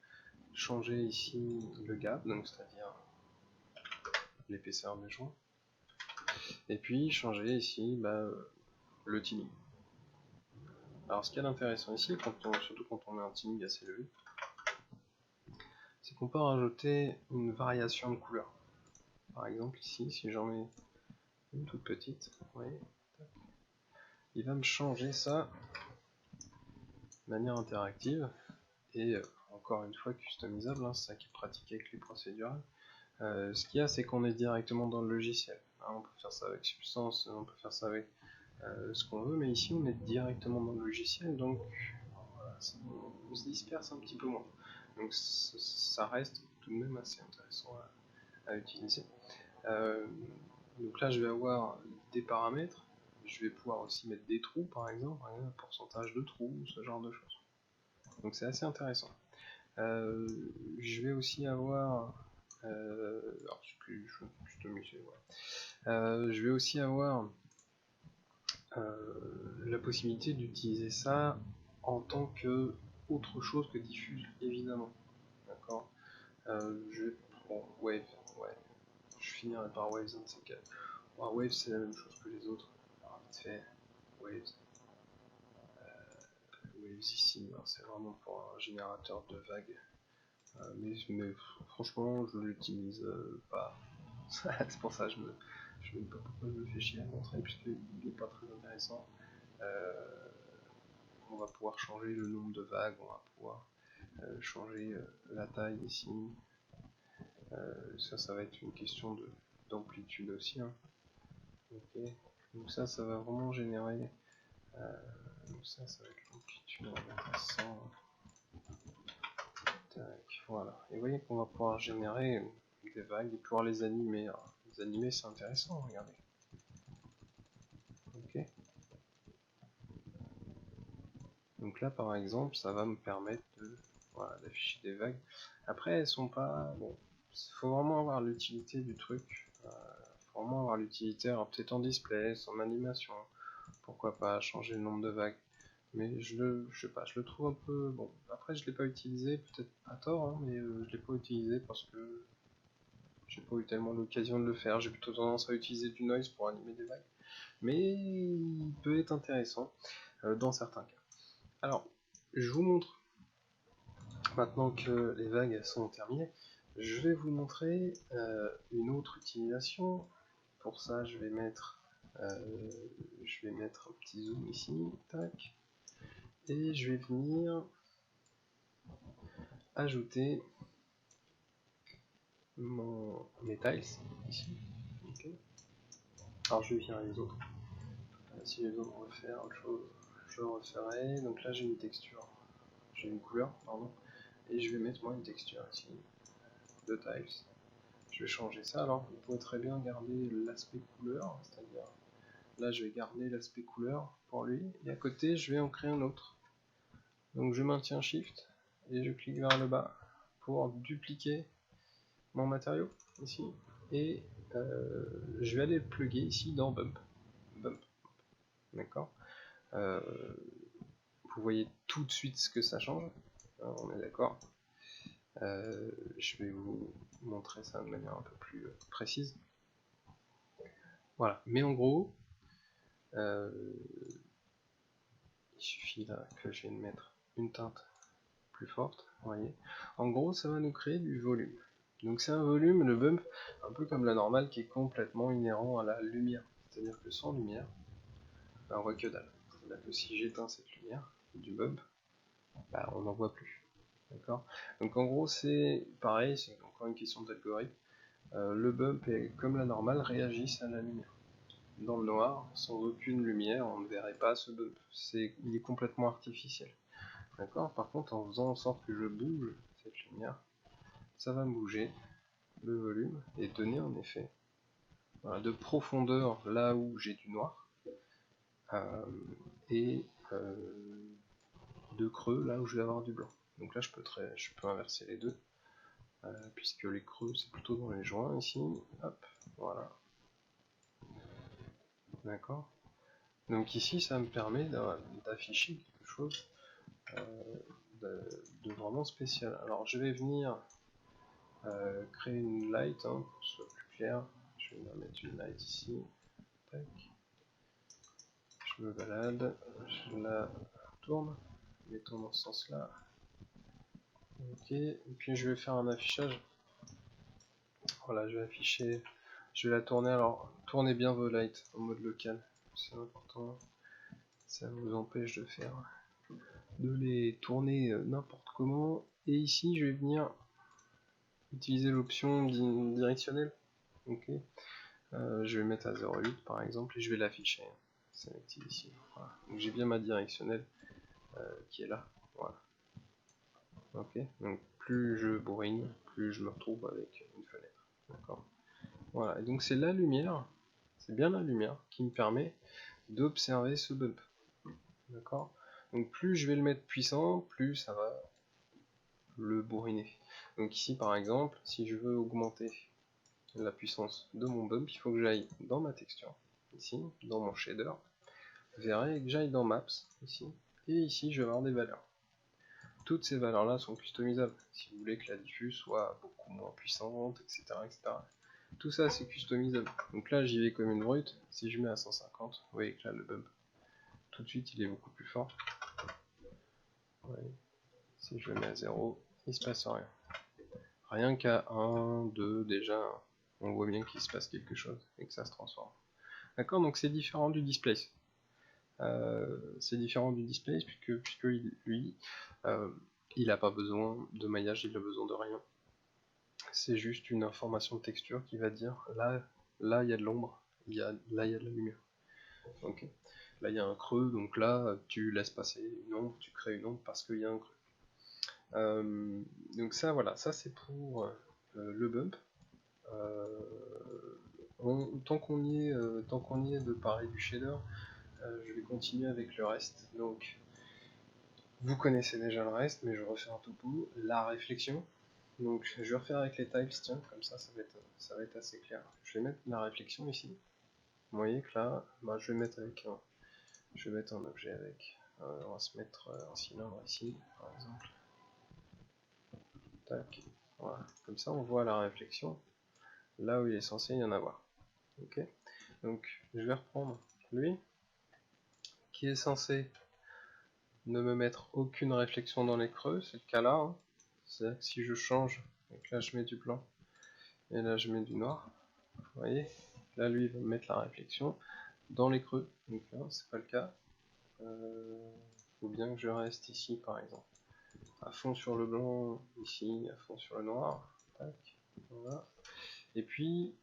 [SPEAKER 1] Changer ici le gap, donc c'est-à-dire l'épaisseur des joints, et puis changer ici le tinning. Alors ce qui est intéressant ici, surtout quand on met un tinning assez élevé, c'est qu'on peut rajouter une variation de couleur. Par exemple ici, si j'en mets une toute petite, vous voyez, il va me changer ça de manière interactive et encore une fois customisable, hein, c'est ça qui est pratique avec les procédurales. Ce qu'il y a, c'est qu'on est directement dans le logiciel. On peut faire ça avec Substance, on peut faire ça avec ce qu'on veut, mais ici on est directement dans le logiciel, donc voilà, on se disperse un petit peu moins. Donc ça reste tout de même assez intéressant à utiliser. Donc là je vais avoir des paramètres, je vais pouvoir aussi mettre des trous par exemple, un pourcentage de trous, ce genre de choses. Donc c'est assez intéressant. Je vais aussi avoir alors je vais aussi avoir la possibilité d'utiliser ça en tant que autre chose que diffuse, évidemment. D'accord. Bon, Wave, ouais. Je finirai par Waves, un de ces quatre. Alors, Wave, c'est la même chose que les autres. Alors, vite fait, Waves. Waves ici, c'est vraiment pour un générateur de vagues. Mais franchement, je l'utilise pas. C'est pour ça que je ne sais pas pourquoi je me fais chier à montrer, puisqu'il n'est pas très intéressant. On va pouvoir changer le nombre de vagues, on va pouvoir changer la taille ici. Ça va être une question d'amplitude aussi. Hein. Okay. Donc ça va vraiment générer. Donc ça va être l'amplitude, on va mettre à 100. Tac, voilà. Et vous voyez qu'on va pouvoir générer des vagues et pouvoir les animer. Alors, les animer, c'est intéressant, regardez. Ok. Donc là, par exemple, ça va me permettre d'afficher des vagues. Après, elles sont pas... Bon, faut vraiment avoir l'utilité du truc. Faut vraiment avoir l'utilité, alors peut-être en display, en animation. Pourquoi pas changer le nombre de vagues. Mais je sais pas, je le trouve un peu... Bon, après, je l'ai pas utilisé, peut-être à tort, hein, mais je l'ai pas utilisé parce que j'ai pas eu tellement l'occasion de le faire. J'ai plutôt tendance à utiliser du noise pour animer des vagues. Mais il peut être intéressant dans certains cas. Alors, je vous montre, maintenant que les vagues sont terminées, je vais vous montrer une autre utilisation. Pour ça, je vais mettre un petit zoom ici, tac, et je vais venir ajouter mes tiles ici. Okay. Alors je vais virer les autres. Si les autres refaire autre chose, je referai. Donc là j'ai une texture, j'ai une couleur, pardon, et je vais mettre moi une texture ici de tiles. Je vais changer ça. Alors vous pouvez très bien garder l'aspect couleur, c'est-à-dire là je vais garder l'aspect couleur pour lui, et à côté je vais en créer un autre. Donc je maintiens Shift et je clique vers le bas pour dupliquer mon matériau ici, et je vais aller le plugger ici dans Bump. D'accord. Vous voyez tout de suite ce que ça change. Alors, on est d'accord. Je vais vous montrer ça de manière un peu plus précise. Voilà. Mais en gros, il suffit là que je vienne mettre une teinte plus forte. Vous voyez. En gros, ça va nous créer du volume. Donc c'est un volume, le bump, un peu comme la normale, qui est complètement inhérent à la lumière. C'est-à-dire que sans lumière, ben, on voit que dalle. C'est-à-dire que si j'éteins cette lumière du bump, ben, on n'en voit plus. D'accord. Donc en gros c'est pareil, c'est encore une question d'algorithme. Le bump et comme la normale réagissent à la lumière. Dans le noir, sans aucune lumière, on ne verrait pas ce bump. Il est complètement artificiel. D'accord. Par contre, en faisant en sorte que je bouge cette lumière, ça va me bouger le volume et donner en effet de profondeur là où j'ai du noir et de creux là où je vais avoir du blanc. Donc là je peux inverser les deux puisque les creux c'est plutôt dans les joints ici. Hop, voilà. D'accord. Donc ici ça me permet d'afficher quelque chose de vraiment spécial. Alors je vais venir créer une light pour que ce soit plus clair. Je vais mettre une light ici. Tac. Je me balade, je la tourne, mettons dans ce sens là. Ok, et puis je vais faire un affichage. Voilà, je vais afficher, je vais la tourner. Alors, tournez bien vos lights en mode local, c'est important. Ça vous empêche de les tourner n'importe comment. Et ici, je vais venir utiliser l'option directionnelle. Ok, je vais mettre à 0,8 par exemple et je vais l'afficher. C'est activé ici. Voilà. Donc j'ai bien ma directionnelle qui est là. Voilà. Ok, donc plus je bourrine, plus je me retrouve avec une fenêtre. D'accord. Voilà, et donc c'est la lumière, c'est bien la lumière qui me permet d'observer ce bump. D'accord. Donc plus je vais le mettre puissant, plus ça va le bourriner. Donc ici par exemple, si je veux augmenter la puissance de mon bump, il faut que j'aille dans ma texture, ici, dans mon shader, vous verrez que j'aille dans Maps, ici, et ici je vais avoir des valeurs. Toutes ces valeurs-là sont customisables. Si vous voulez que la diffuse soit beaucoup moins puissante, etc. etc. Tout ça c'est customisable. Donc là j'y vais comme une brute. Si je mets à 150, vous voyez que là le bump, tout de suite il est beaucoup plus fort. Ouais. Si je le mets à 0, il se passe rien. Rien qu'à 1, 2, déjà, on voit bien qu'il se passe quelque chose et que ça se transforme. D'accord, donc c'est différent du display. C'est différent du display puisque lui, il n'a pas besoin de maillage, il a besoin de rien. C'est juste une information de texture qui va dire là il y a de l'ombre, là il y a de la lumière. Okay. Là il y a un creux, donc là tu laisses passer une ombre, tu crées une ombre parce qu'il y a un creux. Donc ça voilà, ça c'est pour le bump. Tant qu'on y est de parler du shader, je vais continuer avec le reste. Donc vous connaissez déjà le reste, mais je refais un topo. La réflexion. Donc je vais refaire avec les tiles, tiens, comme ça va être assez clair. Je vais mettre la réflexion ici. Vous voyez que là, bah, je vais mettre un objet avec. On va se mettre un cylindre ici, par exemple. Tac. Voilà. Comme ça on voit la réflexion là où il est censé y en avoir. Ok. Donc je vais reprendre lui, qui est censé ne me mettre aucune réflexion dans les creux, c'est le cas là. Hein. C'est-à-dire que si je change, donc là je mets du blanc, et là je mets du noir, vous voyez, là lui il va me mettre la réflexion dans les creux, donc là c'est pas le cas. Faut bien que je reste ici par exemple, à fond sur le blanc, ici à fond sur le noir, tac, voilà. Et puis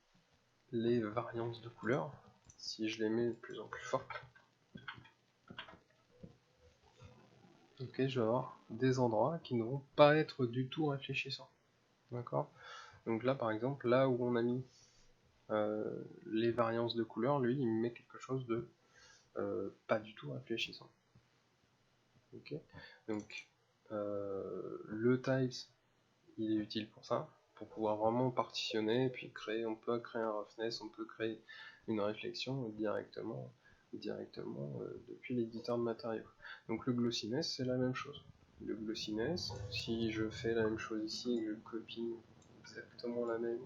[SPEAKER 1] les variances de couleurs, si je les mets de plus en plus fortes, ok, je vais avoir des endroits qui ne vont pas être du tout réfléchissants. D'accord. Donc là par exemple, là où on a mis les variances de couleurs, lui il met quelque chose de pas du tout réfléchissant. Ok. Donc le tiles il est utile pour ça, pour pouvoir vraiment partitionner et puis on peut créer un roughness, on peut créer une réflexion directement depuis l'éditeur de matériaux. Donc le glossiness c'est la même chose. Le glossiness, si je fais la même chose ici et que je copie exactement la même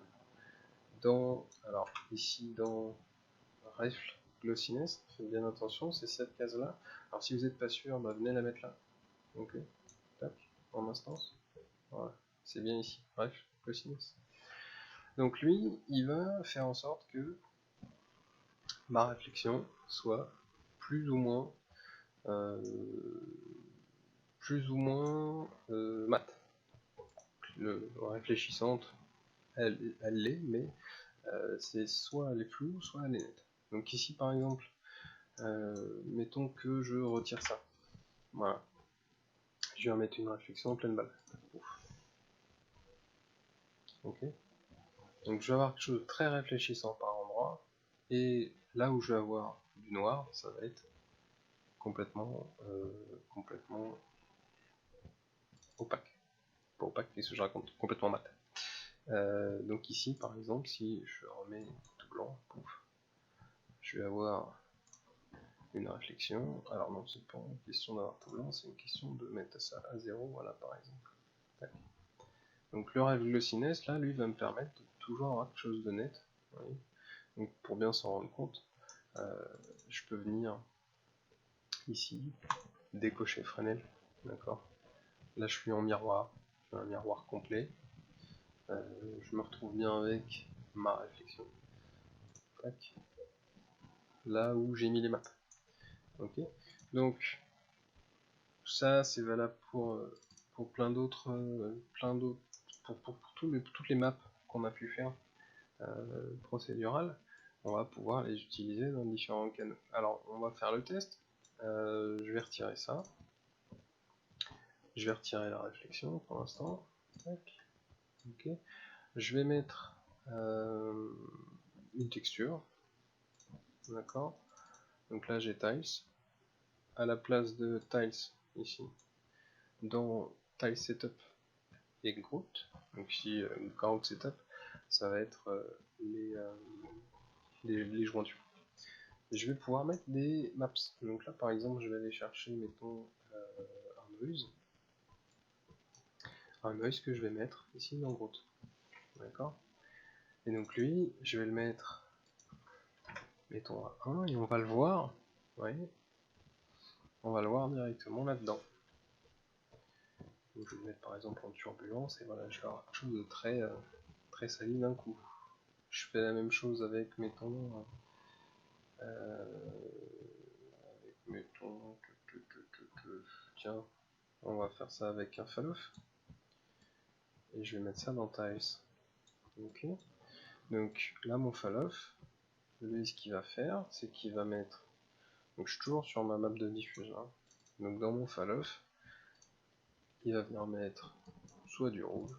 [SPEAKER 1] alors ici dans Rifle Glossiness, faites bien attention, c'est cette case là. Alors si vous n'êtes pas sûr, bah, venez la mettre là. Ok, tac, en instance. Voilà, c'est bien ici. Rifle Glossiness. Donc lui, il va faire en sorte que ma réflexion soit plus ou moins mat. Réfléchissante, elle l'est, mais c'est soit elle est floue, soit elle est nette. Donc ici par exemple, mettons que je retire ça. Voilà. Je vais mettre une réflexion en pleine balle. Ouf. Ok. Donc je vais avoir quelque chose de très réfléchissant par endroit, et là où je vais avoir du noir, ça va être complètement opaque. Pas opaque, qu'est-ce que je raconte? Complètement mat. Donc ici par exemple, si je remets tout blanc, pouf, je vais avoir une réflexion. Alors non, c'est pas une question d'avoir tout blanc, c'est une question de mettre ça à 0, voilà par exemple. Tac. Donc le rêve glossiness, là, lui, va me permettre de toujours avoir quelque chose de net. Oui. Donc pour bien s'en rendre compte, je peux venir ici, décocher Fresnel, d'accord. Là je suis en miroir, je fais un miroir complet. Je me retrouve bien avec ma réflexion. Tac. Là où j'ai mis les maps. Ok. Donc ça c'est valable pour plein d'autres, pour toutes les maps qu'on a pu faire procédurales. On va pouvoir les utiliser dans différents canaux. Alors on va faire le test. Je vais retirer ça. Je vais retirer la réflexion pour l'instant. Ok. Je vais mettre une texture. D'accord. Donc là j'ai Tiles. À la place de Tiles, ici, dans Tile Setup et Grout. Donc ici, Grout Setup, ça va être les jointures. Je vais pouvoir mettre des maps. Donc là par exemple, je vais aller chercher, mettons, un noise que je vais mettre ici dans Grout. D'accord. Et donc lui, je vais le mettre, mettons à 1, et on va le voir. Vous voyez, on va le voir directement là-dedans. Donc je vais le mettre par exemple en turbulence, et voilà, je vais avoir quelque chose de très, très sali d'un coup. Je fais la même chose avec, mettons, tiens, on va faire ça avec un fall-off, et je vais mettre ça dans Tiles. Ok. Donc là, mon fall-off, lui, ce qu'il va faire, c'est qu'il va mettre, donc je suis toujours sur ma map de diffuse, hein. Donc dans mon fall-off, il va venir mettre soit du rouge,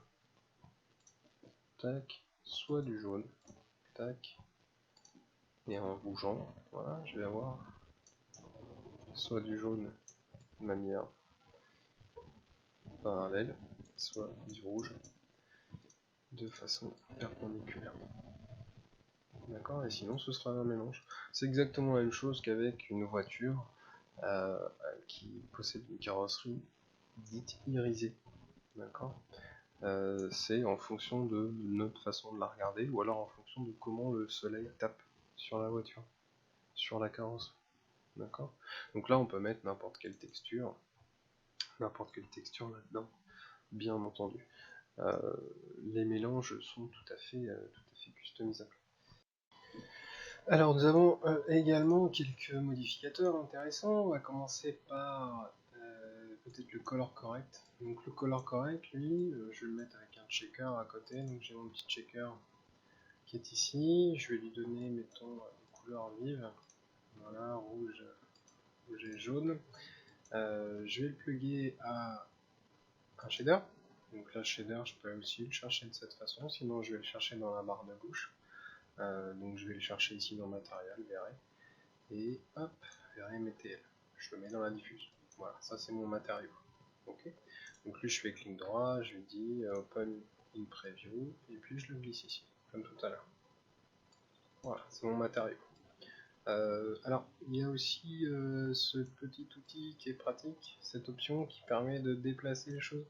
[SPEAKER 1] tac, soit du jaune, tac, et en bougeant, voilà, je vais avoir soit du jaune de manière parallèle, soit du rouge de façon perpendiculaire. D'accord. Et sinon ce sera un mélange. C'est exactement la même chose qu'avec une voiture qui possède une carrosserie dite irisée. D'accord. C'est en fonction de notre façon de la regarder, ou alors en fonction de comment le soleil tape sur la voiture, sur la carrosserie. D'accord. Donc là on peut mettre n'importe quelle texture là-dedans, bien entendu. Les mélanges sont tout à fait customisables. Alors nous avons également quelques modificateurs intéressants. On va commencer par peut-être le color correct. Donc le color correct, lui, je vais le mettre avec un checker à côté. Donc j'ai mon petit checker qui est ici. Je vais lui donner, mettons, des couleurs vives. Voilà, rouge et jaune. Je vais le plugger à un shader. Donc là, shader, je peux aussi le chercher de cette façon. Sinon, je vais le chercher dans la barre de gauche. Donc je vais le chercher ici dans Material, verrez. Et hop, verrez MTL. Je le mets dans la diffuse. Voilà, ça c'est mon matériau. Ok. Donc lui, je fais clic droit, je lui dis Open in Preview, et puis je le glisse ici, comme tout à l'heure. Voilà, c'est mon matériau. Alors, il y a aussi ce petit outil qui est pratique, cette option qui permet de déplacer les choses.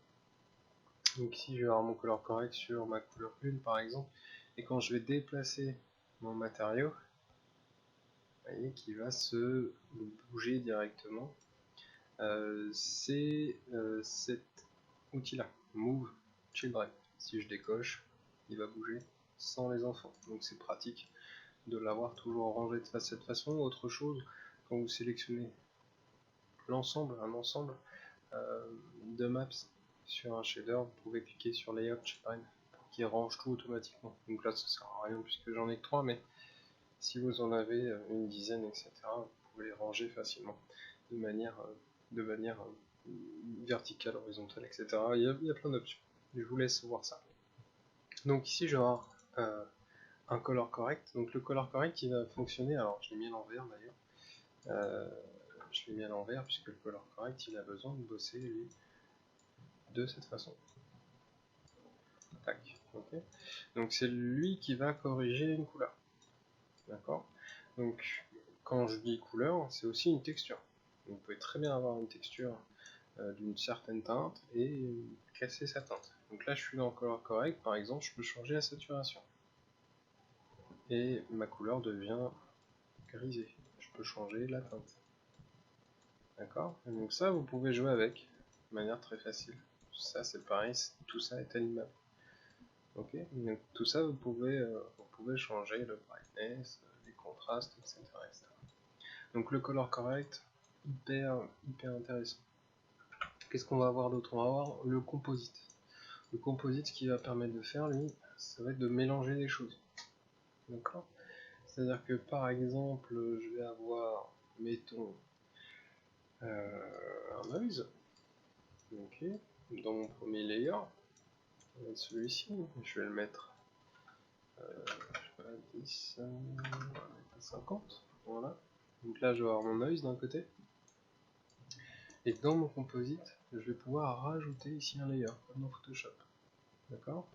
[SPEAKER 1] Donc ici, je vais avoir mon color correct sur ma couleur 1 par exemple, et quand je vais déplacer mon matériau, vous voyez qu'il va se bouger directement. C'est cet outil-là, Move Children. Si je décoche, il va bouger sans les enfants. Donc c'est pratique de l'avoir toujours rangé de cette façon. Autre chose, quand vous sélectionnez l'ensemble, un ensemble de maps sur un shader, vous pouvez cliquer sur Layout Chain qui range tout automatiquement. Donc là ça sert à rien puisque j'en ai que 3, mais si vous en avez une dizaine, etc., vous pouvez les ranger facilement de manière verticale, horizontale, etc. Il y a plein d'options. Je vous laisse voir ça. Donc ici je vais avoir un color correct. Donc le color correct il va fonctionner, alors je l'ai mis à l'envers d'ailleurs. Je l'ai mis à l'envers puisque le color correct il a besoin de bosser lui de cette façon. Tac, ok. Donc c'est lui qui va corriger une couleur. D'accord. Donc quand je dis couleur, c'est aussi une texture. Donc, vous pouvez très bien avoir une texture d'une certaine teinte et casser sa teinte. Donc là je suis dans le color correct, par exemple je peux changer la saturation. Et ma couleur devient grisée. Je peux changer la teinte. D'accord. Donc ça vous pouvez jouer avec de manière très facile. Ça c'est pareil, tout ça est animable. Ok. Donc tout ça vous pouvez changer le brightness, les contrastes, etc., etc. Donc le color correct, hyper intéressant. Qu'est-ce qu'on va avoir d'autre? On va avoir le composite. Le composite, ce qui va permettre de faire, lui, ça va être de mélanger des choses. D'accord. C'est-à-dire que par exemple, je vais avoir, mettons, un noise. Ok. Dans mon premier layer, on va mettre celui-ci. Je vais le mettre à 10, on va mettre à 50. Voilà. Donc là, je vais avoir mon noise d'un côté. Et dans mon composite, je vais pouvoir rajouter ici un layer, comme dans Photoshop. D'accord.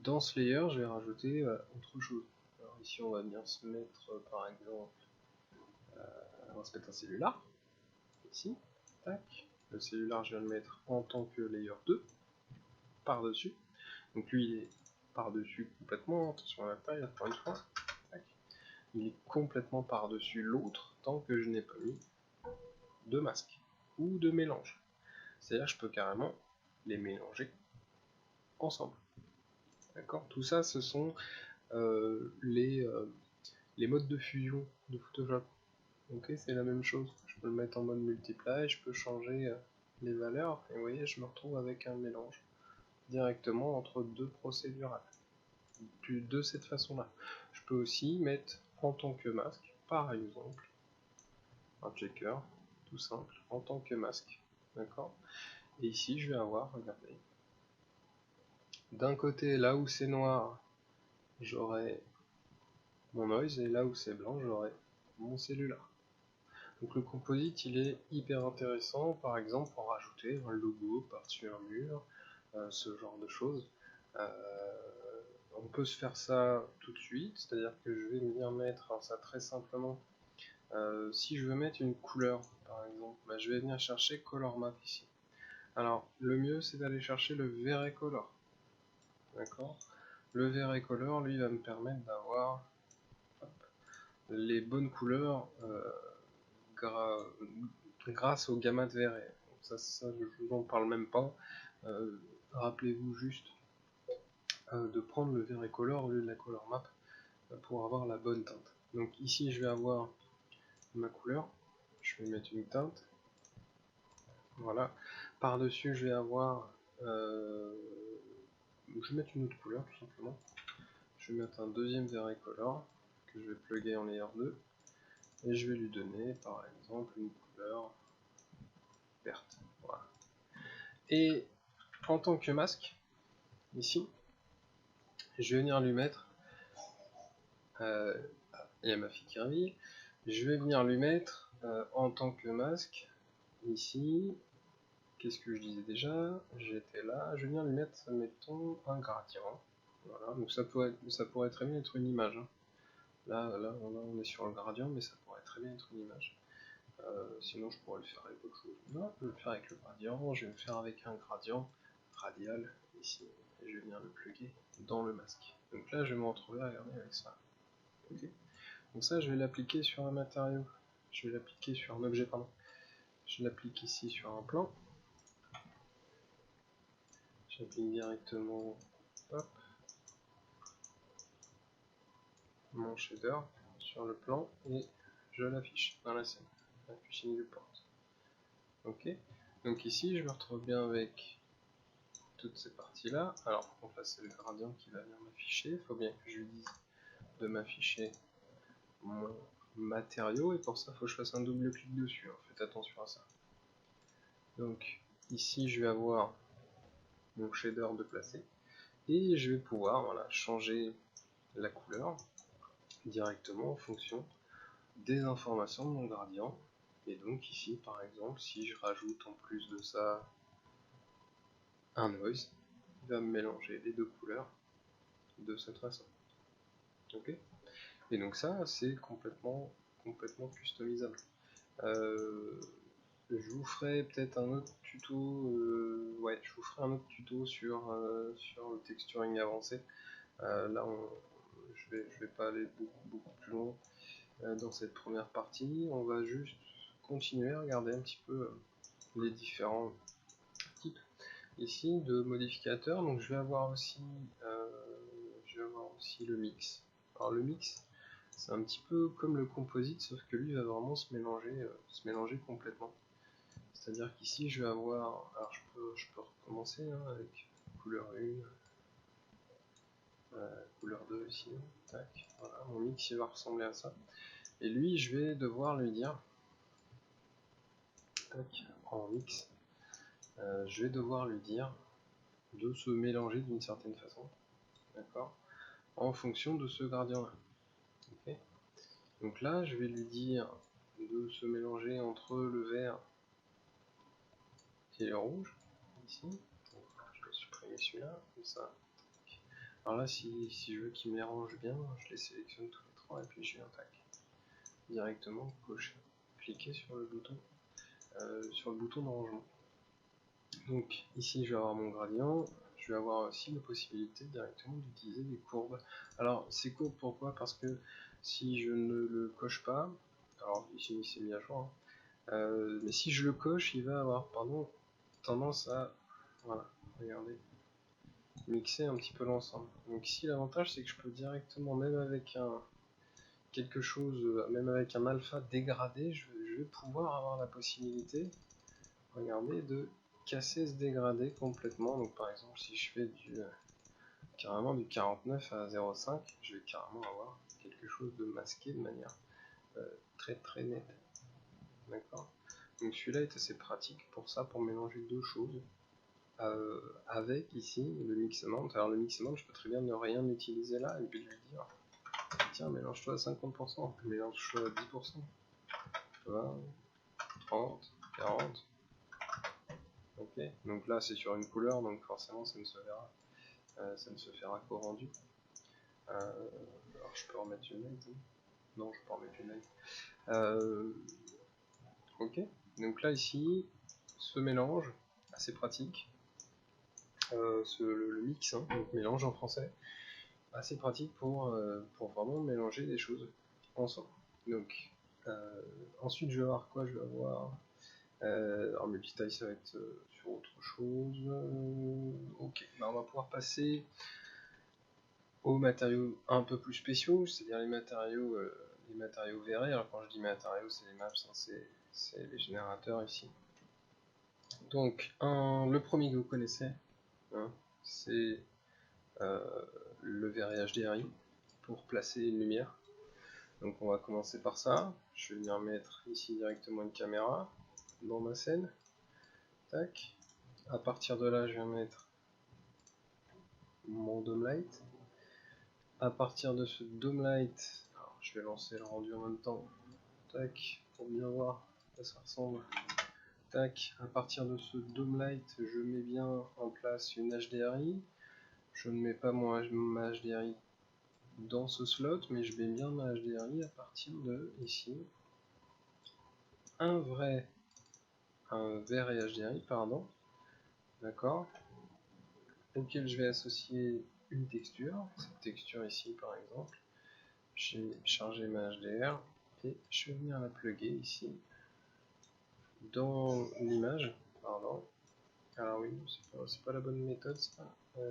[SPEAKER 1] Dans ce layer, je vais rajouter autre chose. Alors ici, on va venir se mettre, par exemple, on va se mettre un cellular. Ici, tac. Le cellular, je vais le mettre en tant que layer 2, par-dessus. Donc lui, il est par-dessus complètement, attention à la taille, encore une fois. Tac. Il est complètement par-dessus l'autre, tant que je n'ai pas mis de masque, ou de mélange. C'est-à-dire que je peux carrément les mélanger ensemble. D'accord. Tout ça, ce sont les modes de fusion de Photoshop. Ok, c'est la même chose. Je peux le mettre en mode multiply, je peux changer les valeurs, et vous voyez, je me retrouve avec un mélange directement entre deux procédurales. De cette façon-là. Je peux aussi mettre en tant que masque, par exemple, un checker, tout simple, en tant que masque. D'accord. Et ici, je vais avoir, regardez, d'un côté, là où c'est noir, j'aurai mon noise, et là où c'est blanc, j'aurai mon cellular. Donc le composite, il est hyper intéressant, par exemple, pour rajouter un logo par-dessus un mur, ce genre de choses. On peut se faire ça tout de suite, c'est-à-dire que je vais venir mettre ça très simplement. Si je veux mettre une couleur, par exemple, bah, je vais venir chercher Color Map ici. Alors, le mieux, c'est d'aller chercher le Vray Color. D'accord. Le Vray Color, lui, va me permettre d'avoir les bonnes couleurs grâce au gamma de Vray. Ça, je vous en parle même pas. Rappelez-vous juste de prendre le Vray Color au lieu de la Color Map pour avoir la bonne teinte. Donc ici, je vais avoir ma couleur. Je vais mettre une teinte. Voilà. Par-dessus, je vais avoir... je vais mettre une autre couleur, tout simplement. Je vais mettre un deuxième Vray Color que je vais plugger en layer 2. Et je vais lui donner, par exemple, une couleur verte. Voilà. Et en tant que masque, ici, je vais venir lui mettre... il y a ma fille qui revient. Je vais venir lui mettre en tant que masque, ici... Qu'est-ce que je disais déjà? J'étais là, je vais venir lui mettre, mettons, un gradient. Voilà, donc ça pourrait très bien être une image. Hein. Là, on est sur le gradient, mais ça pourrait très bien être une image. Sinon, je pourrais le faire avec autre chose. Non, je vais le faire avec le gradient, je vais le faire avec un gradient radial, ici. Et je vais venir le plugger dans le masque. Donc là, je vais me retrouver à regarder avec ça. Okay. Donc ça, je vais l'appliquer sur un matériau. Je vais l'appliquer sur un objet, pardon. Je l'applique ici sur un plan. J'applique directement, hop, mon shader sur le plan et je l'affiche dans la scène, affiching viewport. Ok, donc ici je me retrouve bien avec toutes ces parties là. Alors par contre là c'est le gradient qui va venir m'afficher, il faut bien que je lui dise de m'afficher mon matériau, et pour ça il faut que je fasse un double clic dessus, hein. Faites attention à ça. Donc ici je vais avoir mon shader de placer, et je vais pouvoir voilà, changer la couleur directement en fonction des informations de mon gradient. Et donc ici par exemple, si je rajoute en plus de ça un noise, il va me mélanger les deux couleurs de cette façon. Ok, et donc ça c'est complètement customisable. Je vous ferai peut-être un autre tuto, ouais, je vous ferai un autre tuto sur le texturing avancé. Là, je vais pas aller beaucoup plus loin dans cette première partie. On va juste continuer à regarder un petit peu les différents types ici de modificateurs. Donc, je vais avoir aussi le mix. Alors, le mix, c'est un petit peu comme le composite, sauf que lui va vraiment se mélanger complètement. C'est-à-dire qu'ici je vais avoir, alors je peux recommencer hein, avec couleur 1, couleur 2 ici, tac, voilà, mon mix il va ressembler à ça. Et lui je vais devoir lui dire, tac, en mix, je vais devoir lui dire de se mélanger d'une certaine façon, d'accord, en fonction de ce gradient là. Okay. Donc là je vais lui dire de se mélanger entre le vert et le rouge, ici. Donc, je vais supprimer celui-là, comme ça. Alors là, si je veux qu'il me les range bien, je les sélectionne tous les trois et puis je viens directement cocher, cliquer sur le bouton de rangement. Donc ici, je vais avoir mon gradient. Je vais avoir aussi la possibilité directement d'utiliser des courbes. Alors ces courbes, pourquoi? Parce que si je ne le coche pas, alors ici c'est mis à jour, hein, mais si je le coche, il va avoir tendance à, voilà, regardez, mixer un petit peu l'ensemble. Donc ici l'avantage c'est que je peux directement, même avec même avec un alpha dégradé, je vais pouvoir avoir la possibilité, regardez, de casser ce dégradé complètement. Donc par exemple si je fais carrément du 49 à 0,5, je vais carrément avoir quelque chose de masqué de manière très nette. D'accord. Donc celui-là est assez pratique pour ça, pour mélanger deux choses. Avec ici le mix amount. Alors le mix amount, je peux très bien ne rien utiliser là et puis lui dire tiens, mélange-toi à 50%, mélange-toi à 10%, 20, 30, 40. Ok, donc là c'est sur une couleur, donc forcément ça ne se fera qu'au rendu. Alors je peux remettre une light, hein. Non, je peux remettre une light. Ok, donc là ici, ce mélange, assez pratique. Le mix, hein, donc mélange en français, assez pratique pour vraiment mélanger des choses ensemble. Donc ensuite je vais avoir quoi? Je vais avoir alors multitaille, ça va être sur autre chose. Ok, bah, on va pouvoir passer aux matériaux un peu plus spéciaux, c'est-à-dire les matériaux verrés. Alors quand je dis matériaux, c'est les maps, hein, c'est les générateurs ici. Donc le premier que vous connaissez, hein, c'est le verré HDRI pour placer une lumière. Donc on va commencer par ça. Je vais venir mettre ici directement une caméra dans ma scène. Tac. À partir de là, je viens mettre mon dome light. À partir de ce dome light, alors, je vais lancer le rendu en même temps. Tac, pour bien voir à quoi ça ressemble. Tac, à partir de ce dome light, je mets bien en place une HDRI. Je ne mets pas ma HDRI dans ce slot, mais je mets bien ma HDRI à partir de ici. Un verre et HDRI, pardon. D'accord, auquel je vais associer une texture, cette texture ici par exemple. Je vais charger ma HDR et je vais venir la plugger ici dans l'image. Pardon. Alors oui, c'est pas la bonne méthode ça. Tu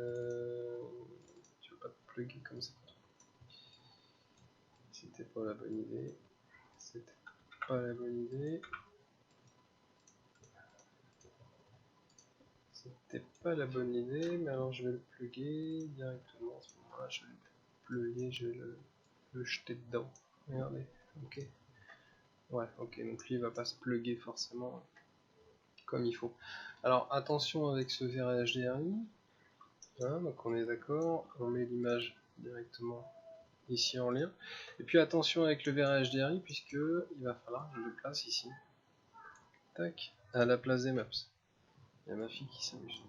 [SPEAKER 1] veux pas te plugger comme ça. C'était pas la bonne idée. C'était pas la bonne idée. C'était pas la bonne idée, mais alors je vais le plugger directement à ce moment-là. Je vais le plugger, je vais le jeter dedans. Regardez, ok. Ouais, ok, donc lui il va pas se plugger forcément comme il faut. Alors attention avec ce verre HDRI. Hein, donc on est d'accord, on met l'image directement ici en lien. Et puis attention avec le verre HDRI, puisque il va falloir que je le place ici. Tac, à la place des maps. Il y a ma fille qui s'amuse.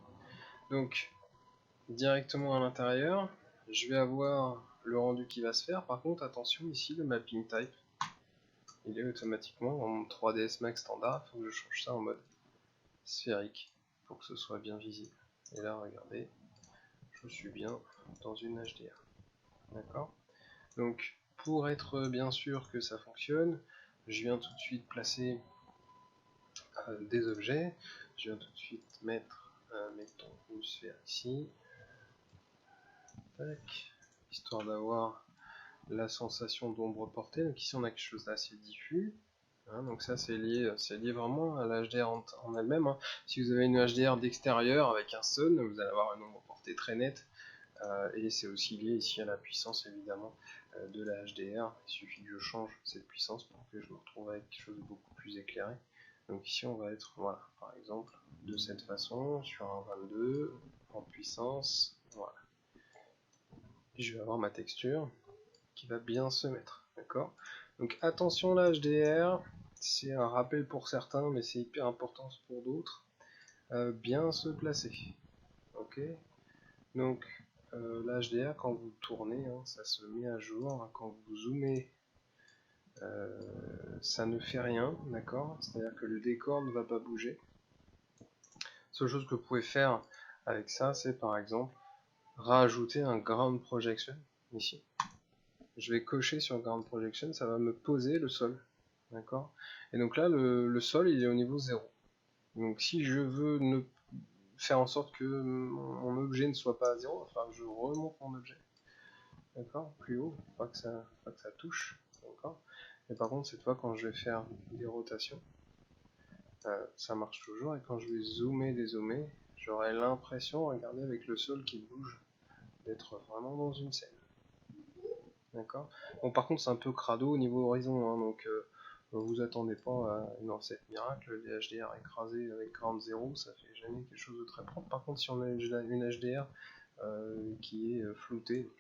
[SPEAKER 1] Donc, directement à l'intérieur, je vais avoir le rendu qui va se faire. Par contre, attention ici, le mapping type, il est automatiquement en 3ds Max standard. Il faut que je change ça en mode sphérique pour que ce soit bien visible. Et là, regardez, je suis bien dans une HDR. D'accord? Donc, pour être bien sûr que ça fonctionne, je viens tout de suite placer des objets. Je viens tout de suite mettre, mettons, une sphère ici. Tac. Histoire d'avoir la sensation d'ombre portée. Donc ici on a quelque chose d'assez diffus. Hein, donc ça c'est lié vraiment à la HDR en elle-même. Hein. Si vous avez une HDR d'extérieur avec un sun, vous allez avoir une ombre portée très nette. Et c'est aussi lié ici à la puissance évidemment de la HDR. Il suffit que je change cette puissance pour que je me retrouve avec quelque chose de beaucoup plus éclairé. Donc ici on va être, voilà, par exemple, de cette façon, sur un 22, en puissance, voilà. Puis je vais avoir ma texture qui va bien se mettre, d'accord? Donc attention, la HDR, c'est un rappel pour certains, mais c'est hyper important pour d'autres. Bien se placer, ok? Donc la HDR, quand vous tournez, hein, ça se met à jour. Quand vous zoomez, ça ne fait rien, d'accord? C'est-à-dire que le décor ne va pas bouger. La seule chose que vous pouvez faire avec ça, c'est par exemple rajouter un ground projection ici. Je vais cocher sur ground projection, ça va me poser le sol, d'accord? Et donc là, le sol, il est au niveau 0. Donc si je veux ne faire en sorte que mon objet ne soit pas à 0, enfin je remonte mon objet, d'accord? Plus haut, pas que ça touche, d'accord? Et par contre, cette fois, quand je vais faire des rotations, ça marche toujours, et quand je vais zoomer, dézoomer, j'aurai l'impression, regardez, avec le sol qui bouge, d'être vraiment dans une scène. D'accord. Bon, par contre, c'est un peu crado au niveau horizon, hein, donc vous attendez pas à une recette miracle. Les HDR écrasés avec ground 0, ça fait jamais quelque chose de très propre. Par contre, si on a une HDR qui est floutée,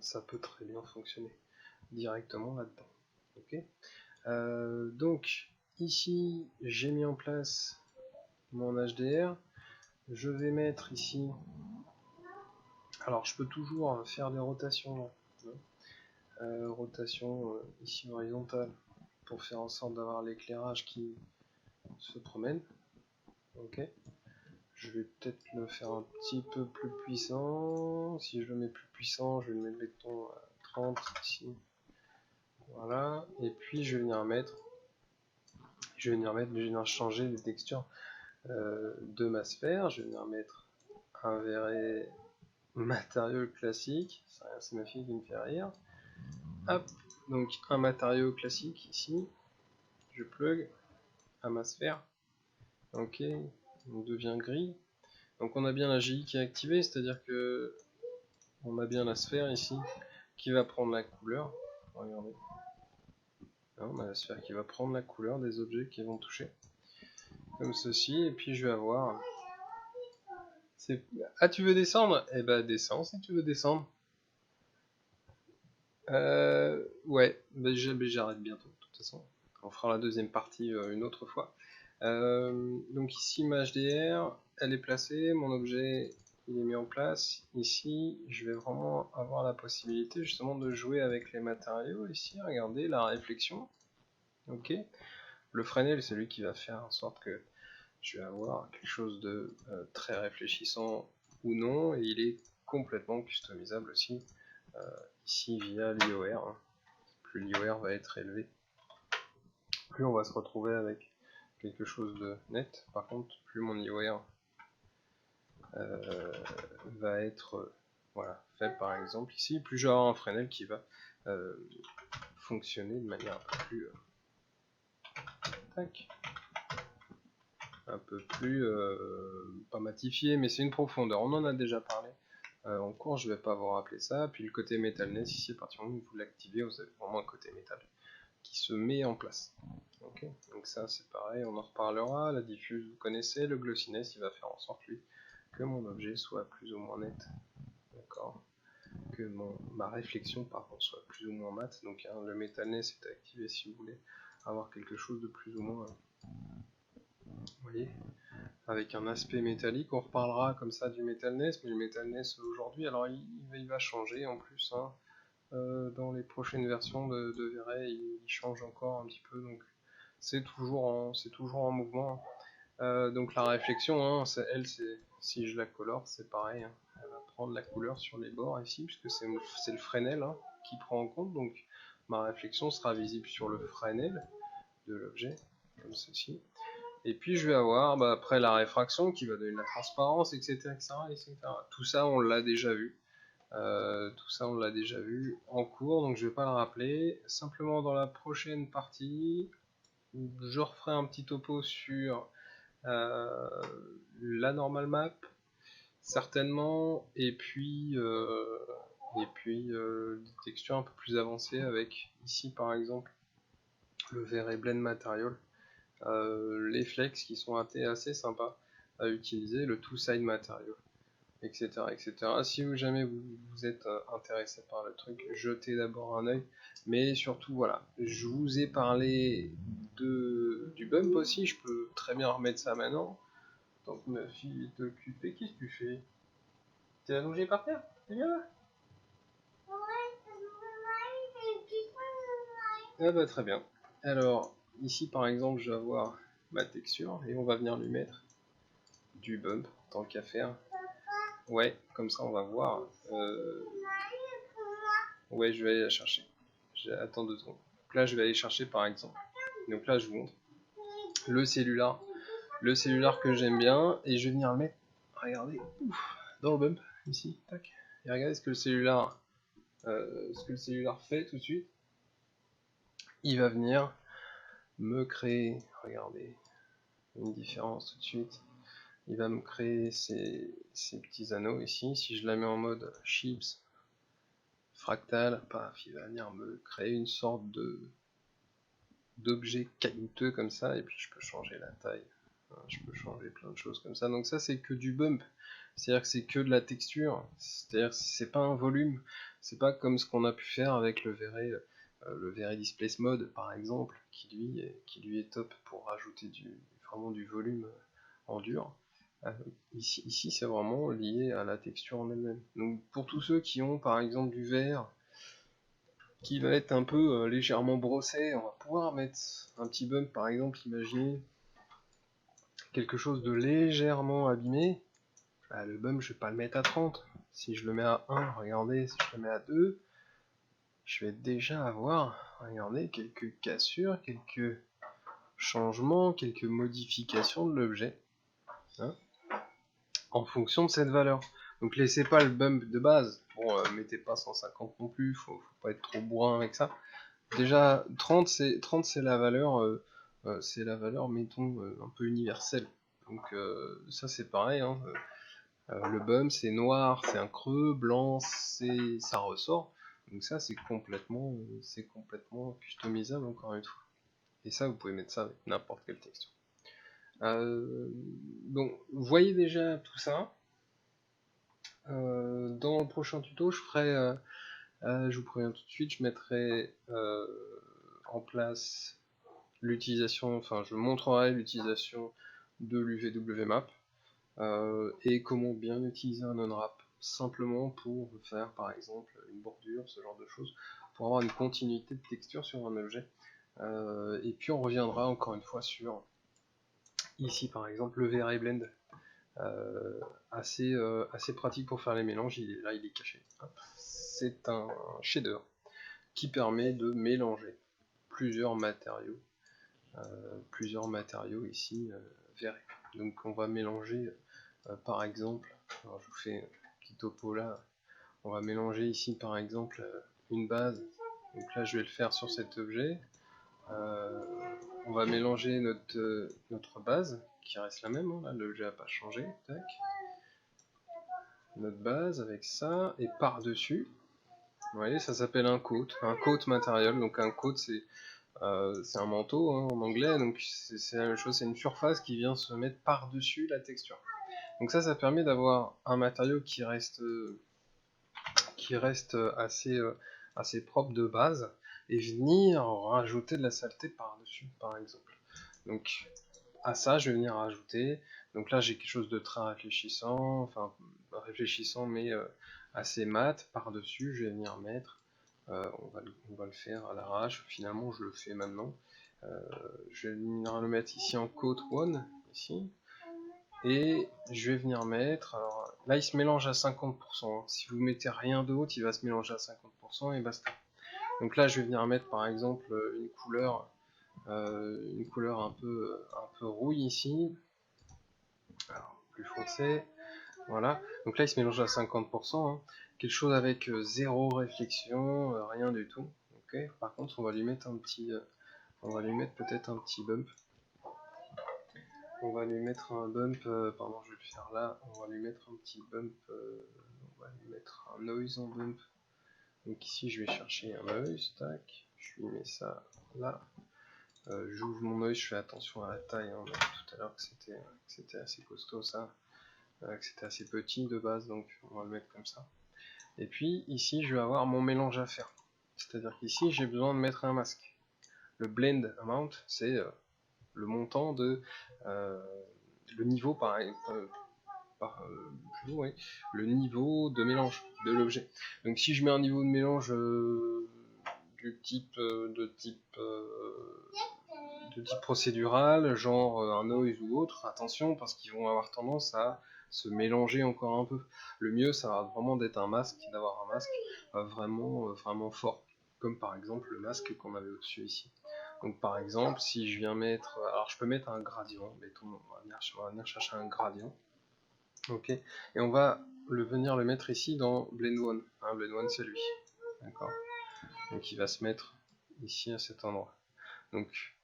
[SPEAKER 1] ça peut très bien fonctionner directement là-dedans. Ok. Donc, ici, j'ai mis en place mon HDR. Je vais mettre ici. Alors, je peux toujours faire des rotations. Rotation ici horizontale pour faire en sorte d'avoir l'éclairage qui se promène. Ok. Je vais peut-être le faire un petit peu plus puissant. Si je le mets plus puissant, je vais le mettre, mettons, à 30 ici. Voilà. Et puis je vais venir je vais venir changer les textures de ma sphère. Je vais venir mettre un verre matériau classique. C'est ma fille qui me fait rire. Hop. Donc un matériau classique ici. Je plug à ma sphère. Ok, on devient gris. Donc on a bien la GI qui est activée, c'est-à-dire que on a bien la sphère ici qui va prendre la couleur. Regardez. Là, on a la sphère qui va prendre la couleur des objets qui vont toucher. Comme ceci, et puis je vais avoir... Ah, tu veux descendre? Eh ben descends si tu veux descendre. Ouais, ben, j'arrête bientôt de toute façon. On fera la deuxième partie une autre fois. Donc ici ma HDR, elle est placée, mon objet il est mis en place. Ici, je vais vraiment avoir la possibilité justement de jouer avec les matériaux. Ici, regardez la réflexion. Ok. Le Fresnel, c'est lui qui va faire en sorte que je vais avoir quelque chose de très réfléchissant ou non, et il est complètement customisable aussi ici via l'IOR. Hein. Plus l'IOR va être élevé, plus on va se retrouver avec quelque chose de net. Par contre, plus mon IOR va être voilà, fait par exemple ici, plus j'aurai un Fresnel qui va fonctionner de manière un peu plus un peu plus pas matifiée, mais c'est une profondeur. On en a déjà parlé en cours, je vais pas vous rappeler ça. Puis le côté métalness ici, à partir du moment où vous l'activez, vous avez vraiment un côté métal qui se met en place. Okay. Donc ça c'est pareil, on en reparlera. La diffuse, vous connaissez, le glossiness, il va faire en sorte lui que mon objet soit plus ou moins net, d'accord, que ma réflexion pardon soit plus ou moins mat. Donc hein, le metalness est activé si vous voulez avoir quelque chose de plus ou moins, vous voyez, avec un aspect métallique. On reparlera comme ça du metalness, mais le metalness aujourd'hui, alors il va changer en plus. Hein. Dans les prochaines versions de V-Ray, il change encore un petit peu, donc c'est toujours en mouvement. Donc la réflexion, hein, elle, si je la colore, c'est pareil. Hein. Elle va prendre la couleur sur les bords ici, puisque c'est le Fresnel hein, qui prend en compte. Donc ma réflexion sera visible sur le Fresnel de l'objet, comme ceci. Et puis je vais avoir après la réfraction qui va donner la transparence, etc., etc. Tout ça, on l'a déjà vu. Tout ça, on l'a déjà vu en cours, donc je vais pas le rappeler. Simplement, dans la prochaine partie, je referai un petit topo sur la normal map, certainement, et puis des textures un peu plus avancées avec ici par exemple le V-Ray Blend Material, les flex qui sont assez sympas à utiliser, le Two-Side Material, etc., etc. Si jamais vous êtes intéressé par le truc, jetez d'abord un œil. Mais surtout, voilà, je vous ai parlé du bump aussi. Je peux très bien remettre ça maintenant. Tant que ma fille est occupée, qu'est-ce que tu fais? T'es allongé par terre? T'es bien là? Ah bah très bien. Alors, ici par exemple, je vais avoir ma texture et on va venir lui mettre du bump, tant qu'à faire. Ouais, comme ça on va voir. Ouais, je vais aller la chercher. Attends 2 secondes. Donc là, je vais aller chercher par exemple. Donc là, je vous montre le cellular que j'aime bien, et je vais venir le mettre, regardez, dans le bump, ici, tac. Et regardez ce que le cellular fait tout de suite. Il va venir me créer, regardez, une différence tout de suite. Il va me créer ces petits anneaux ici. Si je la mets en mode chips, fractal, paf, il va venir me créer une sorte d'objet caillouteux comme ça, et puis je peux changer la taille. Je peux changer plein de choses comme ça. Donc ça c'est que du bump, c'est-à-dire que c'est que de la texture, c'est-à-dire que c'est pas un volume, c'est pas comme ce qu'on a pu faire avec le V-Ray Displace Mode par exemple, qui lui est top pour rajouter vraiment du volume en dur. Ici c'est vraiment lié à la texture en elle-même. Donc pour tous ceux qui ont par exemple du verre qui va être un peu légèrement brossé, on va pouvoir mettre un petit bump par exemple, imaginez quelque chose de légèrement abîmé, le bump je vais pas le mettre à 30, si je le mets à 1, regardez, si je le mets à 2, je vais déjà avoir, regardez, quelques cassures, quelques changements, quelques modifications de l'objet, hein, en fonction de cette valeur. Donc laissez pas le bump de base, bon mettez pas 150 non plus, faut pas être trop bourrin avec ça. Déjà 30 c'est la valeur, mettons un peu universelle. Donc ça c'est pareil, hein. Le bump c'est noir, c'est un creux, blanc ça ressort. Donc ça c'est complètement customisable encore une fois. Et ça vous pouvez mettre ça avec n'importe quelle texture. Donc vous voyez déjà tout ça. Dans le prochain tuto je vous préviens tout de suite, je mettrai en place l'utilisation, enfin je montrerai l'utilisation de l'UVW map et comment bien utiliser un unwrap simplement pour faire par exemple une bordure, ce genre de choses, pour avoir une continuité de texture sur un objet. Et puis on reviendra encore une fois sur ici par exemple le V-Ray Blend, assez pratique pour faire les mélanges. Là il est caché. C'est un shader qui permet de mélanger plusieurs matériaux ici V-Ray. Donc on va mélanger par exemple, alors je vous fais un petit topo là, on va mélanger ici par exemple une base Donc là je vais le faire sur cet objet. On va mélanger notre base, qui reste la même, hein, là l'objet n'a pas changé. Tac. Notre base avec ça, et par-dessus, vous voyez, ça s'appelle un coat material. Donc un coat c'est un manteau hein, en anglais, donc c'est la même chose, c'est une surface qui vient se mettre par-dessus la texture. Donc ça permet d'avoir un matériau qui reste assez propre de base, et venir rajouter de la saleté par-dessus, par exemple. Donc à ça, je vais venir rajouter. Donc là, j'ai quelque chose de très réfléchissant, mais assez mat. Par-dessus, je vais venir mettre. On va le faire à l'arrache. Finalement, je le fais maintenant. Je vais venir le mettre ici en coat 1, ici. Et je vais venir mettre. Alors là, il se mélange à 50%. Si vous mettez rien d'autre, il va se mélanger à 50% et basta. Donc là, je vais venir mettre par exemple une couleur un peu rouille ici, alors, plus foncé, voilà. Donc là il se mélange à 50%, hein. Quelque chose avec zéro réflexion, rien du tout. Okay. Par contre on va lui mettre peut-être un petit bump. On va lui mettre un bump, pardon je vais le faire là, on va lui mettre un petit bump, on va lui mettre un noise en bump. Donc ici je vais chercher un noise, tac, je lui mets ça là. J'ouvre mon œil, je fais attention à la taille, hein, tout à l'heure que c'était assez costaud ça, que c'était assez petit de base, donc on va le mettre comme ça. Et puis ici je vais avoir mon mélange à faire, c'est-à-dire qu'ici j'ai besoin de mettre un masque. Le blend amount c'est le montant de le niveau le niveau de mélange de l'objet. Donc si je mets un niveau de mélange de type procédural, genre un noise ou autre, attention parce qu'ils vont avoir tendance à se mélanger encore un peu. Le mieux ça va vraiment d'être un masque, d'avoir un masque vraiment fort, comme par exemple le masque qu'on avait au-dessus ici. Donc par exemple si je viens mettre, alors je peux mettre un gradient, mettons, on va venir chercher un gradient, ok, et on va venir le mettre ici dans Blend 1, hein, Blend 1 c'est lui, d'accord, donc il va se mettre ici à cet endroit. Donc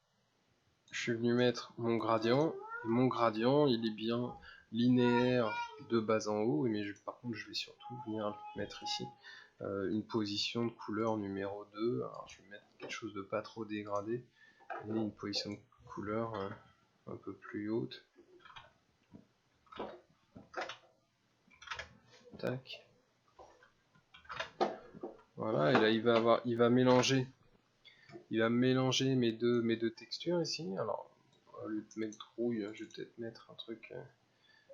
[SPEAKER 1] je suis venu mettre mon gradient, et mon gradient il est bien linéaire de bas en haut, mais par contre je vais surtout venir mettre ici une position de couleur numéro 2, alors je vais mettre quelque chose de pas trop dégradé, et une position de couleur un peu plus haute. Tac. Voilà, et là il va mélanger mes deux textures ici. Alors, au lieu de mettre rouille, je vais peut-être mettre un truc.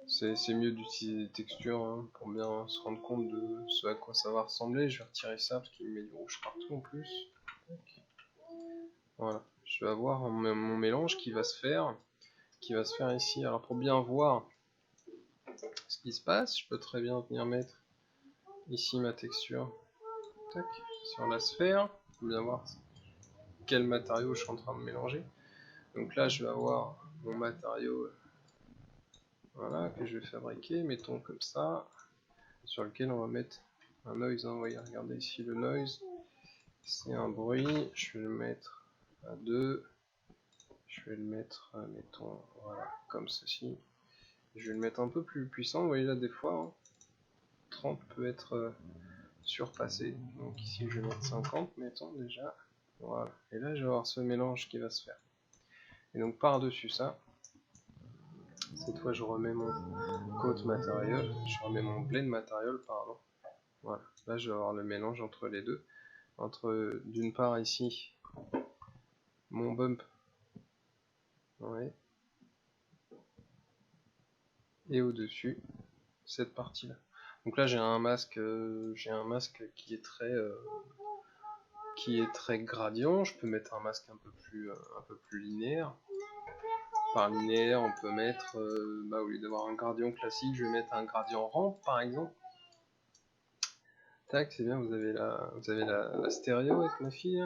[SPEAKER 1] C'est mieux d'utiliser des textures hein, pour bien se rendre compte de ce à quoi ça va ressembler. Je vais retirer ça parce qu'il met du rouge partout en plus. Okay. Voilà, je vais avoir mon mélange qui va se faire ici. Alors pour bien voir ce qui se passe, je peux très bien venir mettre ici ma texture. Tac, sur la sphère, pour bien voir quel matériau je suis en train de mélanger. Donc là je vais avoir mon matériau voilà, que je vais fabriquer, mettons comme ça, sur lequel on va mettre un noise. Hein. Voyez, regardez ici le noise, c'est un bruit, je vais le mettre à 2, je vais le mettre, mettons, voilà, comme ceci. Je vais le mettre un peu plus puissant, vous voyez là des fois, hein, 30 peut être surpassé, donc ici je vais mettre 50, mettons déjà, voilà, et là je vais avoir ce mélange qui va se faire. Et donc par-dessus ça, cette fois je remets mon coat matériel, je remets mon blend matériel, pardon. Voilà, là je vais avoir le mélange entre les deux, entre d'une part ici mon bump, ouais, et au-dessus cette partie-là. Donc là j'ai un masque qui est très gradient. Je peux mettre un masque un peu plus linéaire. Par linéaire, on peut mettre, au lieu d'avoir un gradient classique, je vais mettre un gradient rampe par exemple. Tac, c'est bien, vous avez la stéréo avec ma fille.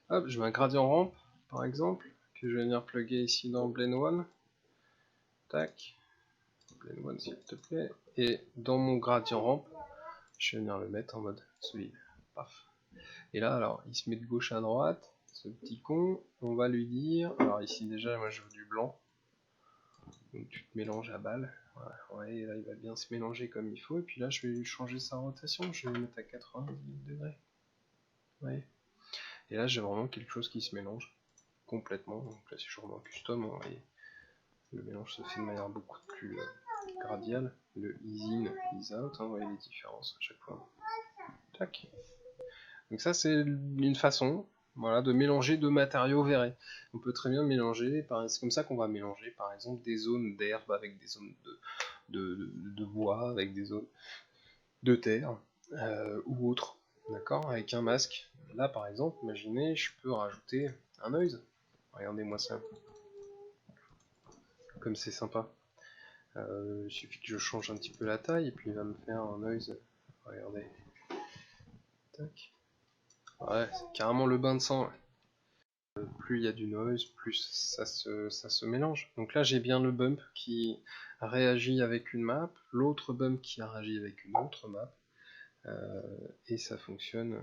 [SPEAKER 1] Hop, je mets un gradient rampe par exemple, que je vais venir plugger ici dans Blend 1. Tac, Blend 1 s'il te plaît. Et dans mon gradient rampe, je vais venir le mettre en mode solide. Paf. Et là, alors, il se met de gauche à droite, ce petit con, on va lui dire... Alors ici déjà, moi je veux du blanc. Donc tu te mélanges à balle. Voilà. Ouais, et là il va bien se mélanger comme il faut. Et puis là, je vais changer sa rotation, je vais le mettre à 90 degrés. Ouais. Et là, j'ai vraiment quelque chose qui se mélange complètement. Donc là, si je remets en custom, on voit, le mélange se fait de manière beaucoup plus gradiale. Le ease in, ease out, hein, vous voyez les différences à chaque fois. Tac. Donc ça, c'est une façon, voilà, de mélanger deux matériaux verrés. On peut très bien mélanger, c'est comme ça qu'on va mélanger par exemple des zones d'herbe avec des zones de bois, avec des zones de terre, ou autre, d'accord, avec un masque. Là par exemple, imaginez, je peux rajouter un noise. Regardez-moi ça, comme c'est sympa. Il suffit que je change un petit peu la taille et puis il va me faire un noise. Regardez. Tac. Ouais, c'est carrément le bain de sang. Plus il y a du noise, plus ça se mélange. Donc là j'ai bien le bump qui réagit avec une map, l'autre bump qui réagit avec une autre map, et ça fonctionne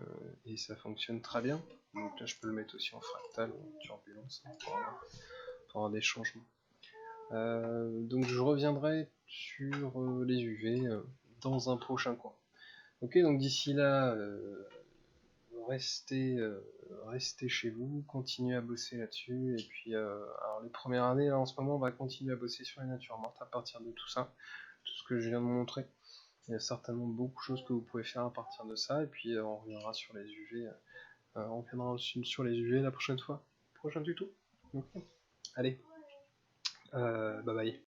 [SPEAKER 1] très bien. Donc là je peux le mettre aussi en fractal ou en turbulence pour avoir des changements. Donc je reviendrai sur les UV dans un prochain coin. Ok, donc d'ici là, restez chez vous, continuez à bosser là-dessus, et puis alors les premières années, là en ce moment, on va continuer à bosser sur les natures mortes à partir de tout ça, tout ce que je viens de montrer. Il y a certainement beaucoup de choses que vous pouvez faire à partir de ça, et puis on reviendra sur les UV, sur les UV la prochaine fois, prochain tuto. Okay. Allez, bye bye.